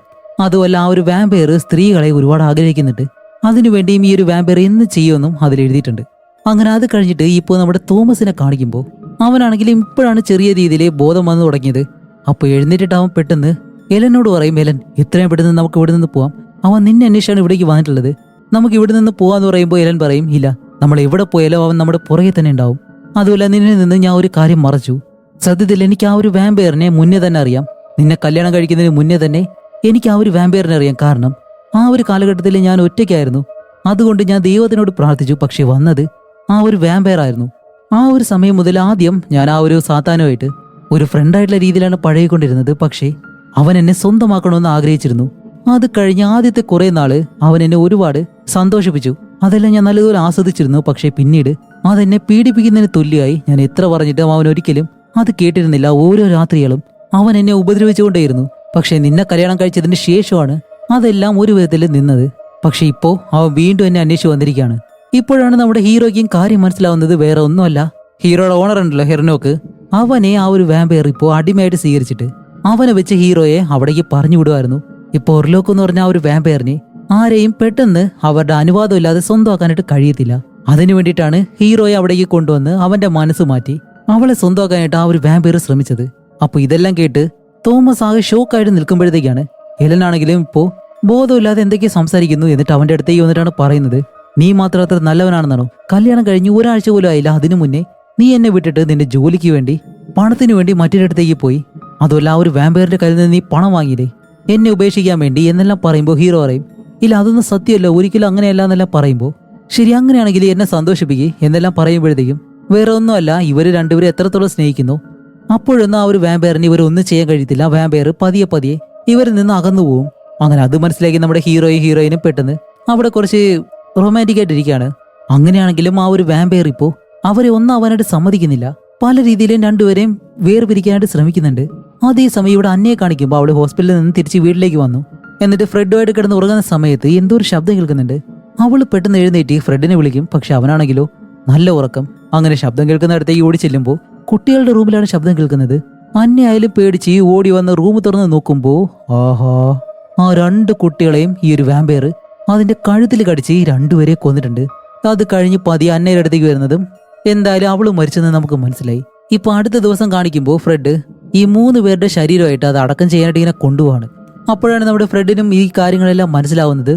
അതുമല്ല, ആ ഒരു വാമ്പയർ സ്ത്രീകളെ ഒരുപാട് ആഗ്രഹിക്കുന്നുണ്ട്, അതിനുവേണ്ടിയും ഈ ഒരു വാമ്പയർ എന്ന് ചെയ്യുമെന്നും അതിൽ എഴുതിയിട്ടുണ്ട്. അങ്ങനെ അത് കഴിഞ്ഞിട്ട് ഇപ്പോൾ നമ്മുടെ തോമസിനെ കാണിക്കുമ്പോൾ അവനാണെങ്കിലും ഇപ്പോഴാണ് ചെറിയ രീതിയിൽ ബോധം വന്നു തുടങ്ങിയത്. അപ്പോൾ എഴുന്നേറ്റിട്ട് അവൻ പെട്ടെന്ന് എലനോട് പറയും, എലൻ എത്രയും പെട്ടെന്ന് നമുക്ക് ഇവിടെ നിന്ന് പോവാം, അവൻ നിന്നെ അന്വേഷിച്ചാണ് ഇവിടേക്ക് വന്നിട്ടുള്ളത്, നമുക്ക് ഇവിടെ നിന്ന് പോവാന്ന് പറയുമ്പോൾ എലൻ പറയും ഇല്ല, നമ്മൾ എവിടെ പോയാലും അവൻ നമ്മുടെ പുറകെ തന്നെ ഉണ്ടാവും. അതുപോലെ നിന്നിൽ നിന്ന് ഞാൻ ഒരു കാര്യം മറച്ചു. സത്യത്തിൽ എനിക്ക് ആ ഒരു വാമ്പയറിനെ മുന്നേ തന്നെ അറിയാം, നിന്നെ കല്യാണം കഴിക്കുന്നതിന് മുന്നേ തന്നെ എനിക്ക് ആ ഒരു വാമ്പയറിനെ അറിയാം. കാരണം ആ ഒരു കാലഘട്ടത്തിൽ ഞാൻ ഒറ്റയ്ക്കായിരുന്നു, അതുകൊണ്ട് ഞാൻ ദൈവത്തിനോട് പ്രാർത്ഥിച്ചു, പക്ഷെ വന്നത് ആ ഒരു വാമ്പയർ ആയിരുന്നു. ആ ഒരു സമയം മുതൽ ആദ്യം ഞാൻ ആ ഒരു സാത്താനുമായിട്ട് ഒരു ഫ്രണ്ടായിട്ടുള്ള രീതിയിലാണ് പഴകിക്കൊണ്ടിരുന്നത്. പക്ഷേ അവൻ എന്നെ സ്വന്തമാക്കണമെന്ന് ആഗ്രഹിച്ചിരുന്നു. അത് കഴിഞ്ഞ ആദ്യത്തെ കുറെ നാള് അവൻ എന്നെ ഒരുപാട് സന്തോഷിപ്പിച്ചു, അതെല്ലാം ഞാൻ നല്ലതുപോലെ ആസ്വദിച്ചിരുന്നു. പക്ഷേ പിന്നീട് അതെന്നെ പീഡിപ്പിക്കുന്നതിന് തുല്യമായി. ഞാൻ എത്ര പറഞ്ഞിട്ടും അവൻ ഒരിക്കലും അത് കേട്ടിരുന്നില്ല. ഓരോ രാത്രികളും അവൻ എന്നെ ഉപദ്രവിച്ചുകൊണ്ടേയിരുന്നു. പക്ഷെ നിന്നെ കല്യാണം കഴിച്ചതിന് ശേഷമാണ് അതെല്ലാം ഒരു വിധത്തിൽ നിന്നത്. പക്ഷെ ഇപ്പോ അവൻ വീണ്ടും എന്നെ അന്വേഷിച്ചു വന്നിരിക്കുകയാണ്. ഇപ്പോഴാണ് നമ്മുടെ ഹീറോയ്ക്കും കാര്യം മനസ്സിലാവുന്നത് വേറെ ഒന്നുമല്ല, ഹീറോയുടെ ഓണർ ഉണ്ടല്ലോ ഹെർനോക്ക്, അവനെ ആ ഒരു വാമ്പയർ ഇപ്പോൾ അടിമയായിട്ട് സ്വീകരിച്ചിട്ട് അവനെ വെച്ച് ഹീറോയെ അവിടേക്ക് പറഞ്ഞു വിടുമായിരുന്നു. ഇപ്പോൾ ഒർലോക്ക് എന്ന് പറഞ്ഞ ആ ഒരു വാമ്പയറിനെ ആരെയും പെട്ടെന്ന് അവരുടെ അനുവാദം ഇല്ലാതെ സ്വന്തമാക്കാനായിട്ട് കഴിയത്തില്ല. അതിനു വേണ്ടിയിട്ടാണ് ഹീറോയെ അവിടേക്ക് കൊണ്ടുവന്ന് അവന്റെ മനസ്സ് മാറ്റി അവളെ സ്വന്തമാക്കാനായിട്ട് ആ ഒരു വാമ്പയർ ശ്രമിച്ചത്. അപ്പൊ ഇതെല്ലാം കേട്ട് തോമസ് ആകെ ഷോക്കായിട്ട് നിൽക്കുമ്പോഴത്തേക്കാണ് എലനാണെങ്കിലും ഇപ്പോ ബോധമില്ലാതെ എന്തൊക്കെയോ സംസാരിക്കുന്നു. എന്നിട്ട് അവന്റെ അടുത്തേക്ക് വന്നിട്ടാണ് പറയുന്നത്, നീ മാത്രം അത്ര നല്ലവനാണെന്നാണോ? കല്യാണം കഴിഞ്ഞ് ഒരാഴ്ച പോലും ആയില്ല, അതിനു മുന്നേ നീ എന്നെ വിട്ടിട്ട് നിന്റെ ജോലിക്ക് വേണ്ടി പണത്തിന് വേണ്ടി മറ്റൊരിടത്തേക്ക് പോയി. അതുമല്ല, ആ ഒരു വാമ്പയറിന്റെ കയ്യിൽ നിന്ന് നീ പണം വാങ്ങിയില്ലേ എന്നെ ഉപേക്ഷിക്കാൻ വേണ്ടി എന്നെല്ലാം പറയുമ്പോൾ ഹീറോ പറയും ഇല്ല, അതൊന്നും സത്യമല്ല, ഒരിക്കലും അങ്ങനെയല്ല എന്നെല്ലാം പറയുമ്പോൾ ശരി അങ്ങനെയാണെങ്കിൽ എന്നെ സന്തോഷിപ്പിക്കേ എന്നെല്ലാം പറയുമ്പോഴത്തേക്കും വേറെ ഒന്നുമല്ല, ഇവര് രണ്ടുപേരും എത്രത്തോളം സ്നേഹിക്കുന്നു അപ്പോഴൊന്നും ആ ഒരു വാമ്പയറിന് ഇവരൊന്നും ചെയ്യാൻ കഴിയത്തില്ല. വാമ്പയർ പതിയെ പതിയെ ഇവരിൽ നിന്ന് അകന്നു പോവും. അങ്ങനെ അത് മനസ്സിലാക്കി നമ്മുടെ ഹീറോയിനും പെട്ടെന്ന് അവിടെ കുറച്ച് റൊമാൻറ്റിക് ആയിട്ടിരിക്കുകയാണ്. അങ്ങനെയാണെങ്കിലും ആ ഒരു വാമ്പയർ ഇപ്പോ അവരെ ഒന്നും അവനായിട്ട് സമ്മതിക്കുന്നില്ല. പല രീതിയിലും രണ്ടുപേരെയും വേർപിരിക്കാനായിട്ട് ശ്രമിക്കുന്നുണ്ട്. അതേസമയം ഇവിടെ അന്നയെ കാണിക്കുമ്പോൾ അവള് ഹോസ്പിറ്റലിൽ നിന്ന് തിരിച്ച് വീട്ടിലേക്ക് വന്നു. എന്നിട്ട് ഫ്രെഡുമായിട്ട് കിടന്ന് ഉറങ്ങുന്ന സമയത്ത് എന്തോ ഒരു ശബ്ദം കേൾക്കുന്നുണ്ട്. അവള് പെട്ടെന്ന് എഴുന്നേറ്റ് ഫ്രെഡിനെ വിളിക്കും. പക്ഷെ അവനാണെങ്കിലോ നല്ല ഉറക്കം. അങ്ങനെ ശബ്ദം കേൾക്കുന്ന അടുത്തേക്ക് ഓടി ചെല്ലുമ്പോൾ കുട്ടികളുടെ റൂമിലാണ് ശബ്ദം കേൾക്കുന്നത്. അന്നയായാലും പേടിച്ച് ഓടി വന്ന് റൂം തുറന്ന് നോക്കുമ്പോ ആഹാ, ആ രണ്ട് കുട്ടികളെയും ഈ ഒരു വാമ്പയർ അതിന്റെ കഴുത്തിൽ കടിച്ച് രണ്ടുപേരെ കൊന്നിട്ടുണ്ട്. അത് കഴിഞ്ഞ് പതിയെ അന്നയുടെ അടുത്തേക്ക് വരുന്നതും എന്തായാലും അവള് മരിച്ചെന്ന് നമുക്ക് മനസ്സിലായി. ഇപ്പൊ അടുത്ത ദിവസം കാണിക്കുമ്പോൾ ഫ്രെഡ് ഈ 3 പേരുടെ ശരീരമായിട്ട് അത് അടക്കം ചെയ്യാനായിട്ട് ഇങ്ങനെ കൊണ്ടുപോവാണ്. അപ്പോഴാണ് നമ്മുടെ ഫ്രെഡിനും ഈ കാര്യങ്ങളെല്ലാം മനസ്സിലാവുന്നത്.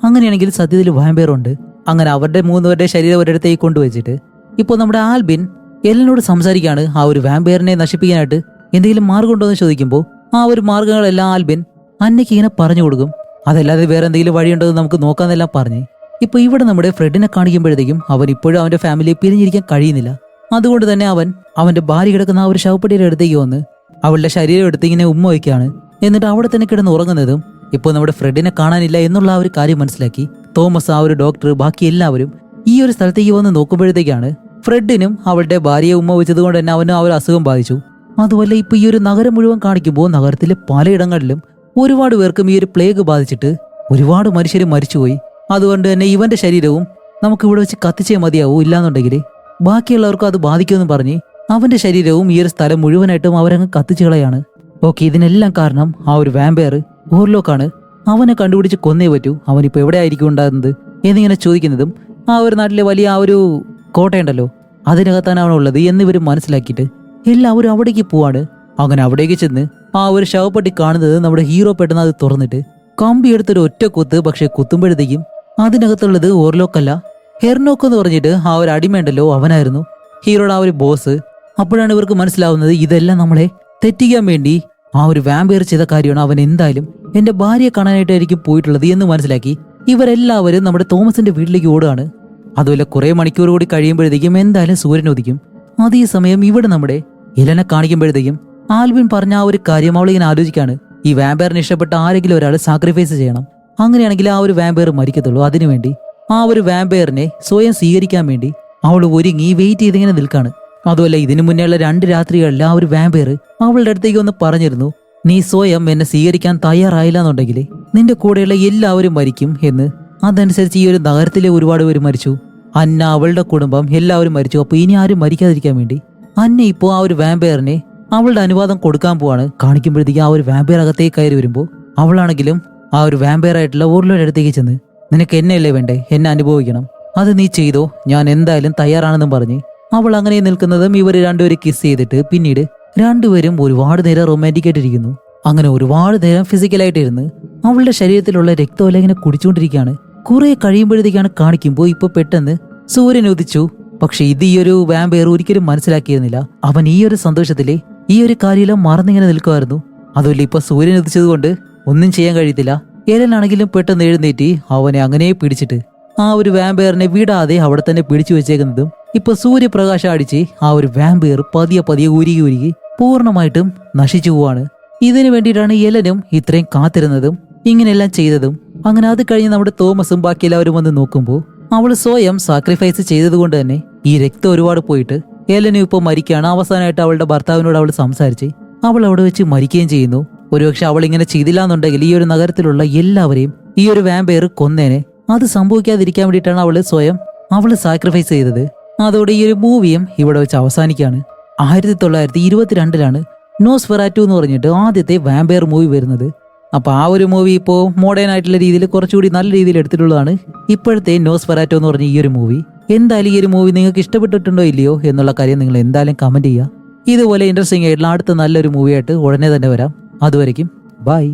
അങ്ങനെയാണെങ്കിൽ സത്യത്തിൽ വാമ്പയർ ഉണ്ട്. അങ്ങനെ അവരുടെ 3 പേരുടെ ശരീരം ഒരിടത്തേക്ക് കൊണ്ടുവച്ചിട്ട് ഇപ്പോൾ നമ്മുടെ ആൽബിൻ എലനോട് സംസാരിക്കാണ്. ആ ഒരു വാമ്പയറിനെ നശിപ്പിക്കാനായിട്ട് എന്തെങ്കിലും മാർഗം ഉണ്ടോ എന്ന് ചോദിക്കുമ്പോൾ ആ ഒരു മാർഗങ്ങളെല്ലാം ആൽബിൻ അന്നയ്ക്ക് ഇങ്ങനെ പറഞ്ഞു കൊടുക്കും. അതല്ലാതെ വേറെ എന്തെങ്കിലും വഴിയുണ്ടോ നമുക്ക് നോക്കാന്നെല്ലാം പറഞ്ഞ് ഇപ്പൊ ഇവിടെ നമ്മുടെ ഫ്രെഡിനെ കാണിക്കുമ്പോഴത്തേക്കും അവൻ ഇപ്പോഴും അവന്റെ ഫാമിലിയെ പിരിഞ്ഞിരിക്കാൻ കഴിയുന്നില്ല. അതുകൊണ്ട് തന്നെ അവൻ അവന്റെ ഭാര്യ കിടക്കുന്ന ആ ഒരു ശവപ്പെട്ടിയുടെ അടുത്തേക്ക് വന്ന് അവളുടെ ശരീരം എടുത്ത് ഇങ്ങനെ ഉമ്മ വയ്ക്കുകയാണ്. എന്നിട്ട് അവിടെ തന്നെ കിടന്ന് ഉറങ്ങുന്നതും ഇപ്പോൾ നമ്മുടെ ഫ്രെഡിനെ കാണാനില്ല എന്നുള്ള ആ ഒരു കാര്യം മനസ്സിലാക്കി തോമസ്, ആ ഒരു ഡോക്ടർ, ബാക്കി എല്ലാവരും ഈ ഒരു സ്ഥലത്തേക്ക് വന്ന് നോക്കുമ്പോഴത്തേക്കാണ് ഫ്രെഡിനും അവളുടെ ഭാര്യയെ ഉമ്മ വെച്ചത് കൊണ്ട് തന്നെ അവനും ആ ഒരു അസുഖം ബാധിച്ചു. അതുപോലെ ഇപ്പൊ ഈ ഒരു നഗരം മുഴുവൻ കാണിക്കുമ്പോൾ നഗരത്തിലെ പലയിടങ്ങളിലും ഒരുപാട് പേർക്കും ഈ ഒരു പ്ലേഗ് ബാധിച്ചിട്ട് ഒരുപാട് മനുഷ്യർ മരിച്ചുപോയി. അതുകൊണ്ട് തന്നെ ഇവന്റെ ശരീരവും നമുക്ക് ഇവിടെ വെച്ച് കത്തിച്ചേ മതിയാവൂ, ഇല്ലാന്നുണ്ടെങ്കിൽ ബാക്കിയുള്ളവർക്കും അത് ബാധിക്കുമെന്ന് പറഞ്ഞ് അവന്റെ ശരീരവും ഈ ഒരു സ്ഥലം മുഴുവനായിട്ടും അവരങ്ങ് കത്തിച്ചു കളയാണ്. ഓക്കെ, ഇതിനെല്ലാം കാരണം ആ ഒരു വാമ്പയർ ഓർലോക്കാണ്. അവനെ കണ്ടുപിടിച്ച് കൊന്നേ പറ്റൂ. അവനിപ്പോ എവിടെ ആയിരിക്കും ഉണ്ടാകുന്നത് എന്നിങ്ങനെ ചോദിക്കുന്നതും ആ ഒരു നാട്ടിലെ വലിയ ആ ഒരു കോട്ടയുണ്ടല്ലോ അതിനകത്താണ് അവനുള്ളത് എന്നിവർ മനസ്സിലാക്കിയിട്ട് എല്ലാവരും അവിടേക്ക് പോവാണ്. അങ്ങനെ അവിടേക്ക് ചെന്ന് ആ ഒരു ശവപ്പെട്ടി കാണുന്നത് നമ്മുടെ ഹീറോ പെട്ടെന്ന് അത് തുറന്നിട്ട് കമ്പി എടുത്തൊരു ഒറ്റ കുത്ത്. പക്ഷെ കുത്തുമ്പോഴത്തേക്കും അതിനകത്തുള്ളത് ഓർലോക്കല്ല, ഹെർനോക്ക് എന്ന് പറഞ്ഞിട്ട് ആ ഒരു അടിമയുണ്ടല്ലോ അവനായിരുന്നു ഹീറോയുടെ ആ ഒരു ബോസ്. അപ്പോഴാണ് ഇവർക്ക് മനസ്സിലാവുന്നത് ഇതെല്ലാം നമ്മളെ തെറ്റിക്കാൻ വേണ്ടി ആ ഒരു വാമ്പയർ ചെയ്ത കാര്യമാണ്. അവൻ എന്തായാലും എന്റെ ഭാര്യയെ കാണാനായിട്ടായിരിക്കും പോയിട്ടുള്ളത് എന്ന് മനസ്സിലാക്കി ഇവരെല്ലാവരും നമ്മുടെ തോമസിന്റെ വീട്ടിലേക്ക് ഓടുകയാണ്. അതുപോലെ കുറെ മണിക്കൂർ കൂടി കഴിയുമ്പോഴത്തേക്കും എന്തായാലും സൂര്യൻ ഉദിക്കും. അതേസമയം ഇവിടെ നമ്മുടെ എലനെ കാണിക്കുമ്പോഴത്തേക്കും ആൽവിൻ പറഞ്ഞ ആ ഒരു കാര്യം അവളിങ്ങനെ ആലോചിക്കാണ്. ഈ വാമ്പയറിന് ഇഷ്ടപ്പെട്ട ആരെങ്കിലും ഒരാൾ സാക്രിഫൈസ് ചെയ്യണം, അങ്ങനെയാണെങ്കിൽ ആ ഒരു വാമ്പയർ മരിക്കത്തുള്ളൂ. അതിനുവേണ്ടി ആ ഒരു വാമ്പയറിനെ സ്വയം സ്വീകരിക്കാൻ വേണ്ടി അവൾ ഒരുങ്ങി വെയിറ്റ് ചെയ്തിങ്ങനെ നിൽക്കാണ്. അതുമല്ല ഇതിനു മുന്നേയുള്ള 2 രാത്രികളിൽ ആ ഒരു വാമ്പയർ അവളുടെ അടുത്തേക്ക് ഒന്ന് പറഞ്ഞിരുന്നു, നീ സ്വയം എന്നെ സ്വീകരിക്കാൻ തയ്യാറായില്ല എന്നുണ്ടെങ്കിൽ നിന്റെ കൂടെയുള്ള എല്ലാവരും മരിക്കും എന്ന്. അതനുസരിച്ച് ഈ ഒരു നഗരത്തിലെ ഒരുപാട് പേര് മരിച്ചു. അന്ന, അവളുടെ കുടുംബം എല്ലാവരും മരിച്ചു. അപ്പൊ ഇനി ആരും മരിക്കാതിരിക്കാൻ വേണ്ടി അന്ന ഇപ്പോൾ ആ ഒരു വാമ്പയറിനെ അവളുടെ അനുവാദം കൊടുക്കാൻ പോവാണ്. കാണിക്കുമ്പോഴത്തേക്ക് ആ ഒരു വാമ്പയർ അകത്തേക്ക് കയറി വരുമ്പോൾ അവളാണെങ്കിലും ആ ഒരു വാമ്പയർ ആയിട്ടുള്ള ഓർലോയുടെ അടുത്തേക്ക് ചെന്ന്, നിനക്ക് എന്നെയല്ലേ വേണ്ടേ, എന്നെ അനുഭവിക്കണം, അത് നീ ചെയ്തോ, ഞാൻ എന്തായാലും തയ്യാറാണെന്നും പറഞ്ഞ് അവൾ അങ്ങനെ നിൽക്കുന്നതും ഇവർ രണ്ടുപേരും കിസ് ചെയ്തിട്ട് പിന്നീട് രണ്ടുപേരും ഒരുപാട് നേരം റൊമാൻറ്റിക് ആയിട്ടിരിക്കുന്നു. അങ്ങനെ ഒരുപാട് നേരം ഫിസിക്കലായിട്ടിരുന്ന് അവളുടെ ശരീരത്തിലുള്ള രക്തമല്ല ഇങ്ങനെ കുടിച്ചുകൊണ്ടിരിക്കുകയാണ്. കുറെ കഴിയുമ്പോഴത്തേക്കാണ് കാണിക്കുമ്പോൾ ഇപ്പൊ പെട്ടെന്ന് സൂര്യൻ ഉദിച്ചു. പക്ഷെ ഇത് ഈ ഒരു വാമ്പയർ ഒരിക്കലും മനസ്സിലാക്കിയിരുന്നില്ല. അവൻ ഈ ഒരു സന്തോഷത്തില് ഈ ഒരു കാര്യമെല്ലാം മറന്നിങ്ങനെ നിൽക്കുമായിരുന്നു. അതുപോലെ ഇപ്പൊ സൂര്യൻ ഉദിച്ചത് കൊണ്ട് ഒന്നും ചെയ്യാൻ കഴിയത്തില്ല. ഏലനാണെങ്കിലും പെട്ടെന്ന് എഴുന്നേറ്റി അവനെ അങ്ങനെ പിടിച്ചിട്ട് ആ ഒരു വാമ്പയറിനെ വിടാതെ അവിടെ തന്നെ പിടിച്ചു വെച്ചേക്കുന്നതും ഇപ്പൊ സൂര്യപ്രകാശം അടിച്ച് ആ ഒരു വാമ്പയർ പതിയെ പതിയെ ഉരുകി ഉരുകി പൂർണ്ണമായിട്ടും നശിച്ചു പോവാണ്. ഇതിനു വേണ്ടിയിട്ടാണ് എലനും ഇത്രയും കാത്തിരുന്നതും ഇങ്ങനെയെല്ലാം ചെയ്തതും. അങ്ങനെ അത് കഴിഞ്ഞ് നമ്മുടെ തോമസും ബാക്കി എല്ലാവരും വന്ന് നോക്കുമ്പോൾ അവൾ സ്വയം സാക്രിഫൈസ് ചെയ്തതുകൊണ്ട് തന്നെ ഈ രക്തം ഒരുപാട് പോയിട്ട് എലനും ഇപ്പോൾ മരിക്കുകയാണ്. അവസാനമായിട്ട് അവളുടെ ഭർത്താവിനോട് അവൾ സംസാരിച്ച് അവൾ അവിടെ വെച്ച് മരിക്കുകയും ചെയ്യുന്നു. ഒരുപക്ഷെ അവൾ ഇങ്ങനെ ചെയ്തില്ല എന്നുണ്ടെങ്കിൽ ഈ ഒരു നഗരത്തിലുള്ള എല്ലാവരെയും ഈ ഒരു വാമ്പയർ കൊന്നേനെ. അത് സംഭവിക്കാതിരിക്കാൻ വേണ്ടിയിട്ടാണ് അവള് സാക്രിഫൈസ് ചെയ്തത്. അതോടെ ഈ ഒരു മൂവിയും ഇവിടെ വെച്ച് അവസാനിക്കുകയാണ്. 1922 നോസ്ഫെറാറ്റു എന്ന് പറഞ്ഞിട്ട് ആദ്യത്തെ വാമ്പയർ മൂവി വരുന്നത്. അപ്പൊ ആ ഒരു മൂവി ഇപ്പോൾ മോഡേൺ ആയിട്ടുള്ള രീതിയിൽ കുറച്ചുകൂടി നല്ല രീതിയിൽ എടുത്തിട്ടുള്ളതാണ് ഇപ്പോഴത്തെ നോസ്ഫെറാറ്റു എന്ന് പറഞ്ഞ ഈ ഒരു മൂവി. എന്തായാലും ഈ ഒരു മൂവി നിങ്ങൾക്ക് ഇഷ്ടപ്പെട്ടിട്ടുണ്ടോ ഇല്ലയോ എന്നുള്ള കാര്യം നിങ്ങൾ എന്തായാലും കമന്റ് ചെയ്യുക. ഇതുപോലെ ഇൻട്രസ്റ്റിംഗ് ആയിട്ടുള്ള അടുത്ത നല്ലൊരു മൂവിയായിട്ട് ഉടനെ തന്നെ വരാം. അതുവരയ്ക്കും ബൈ.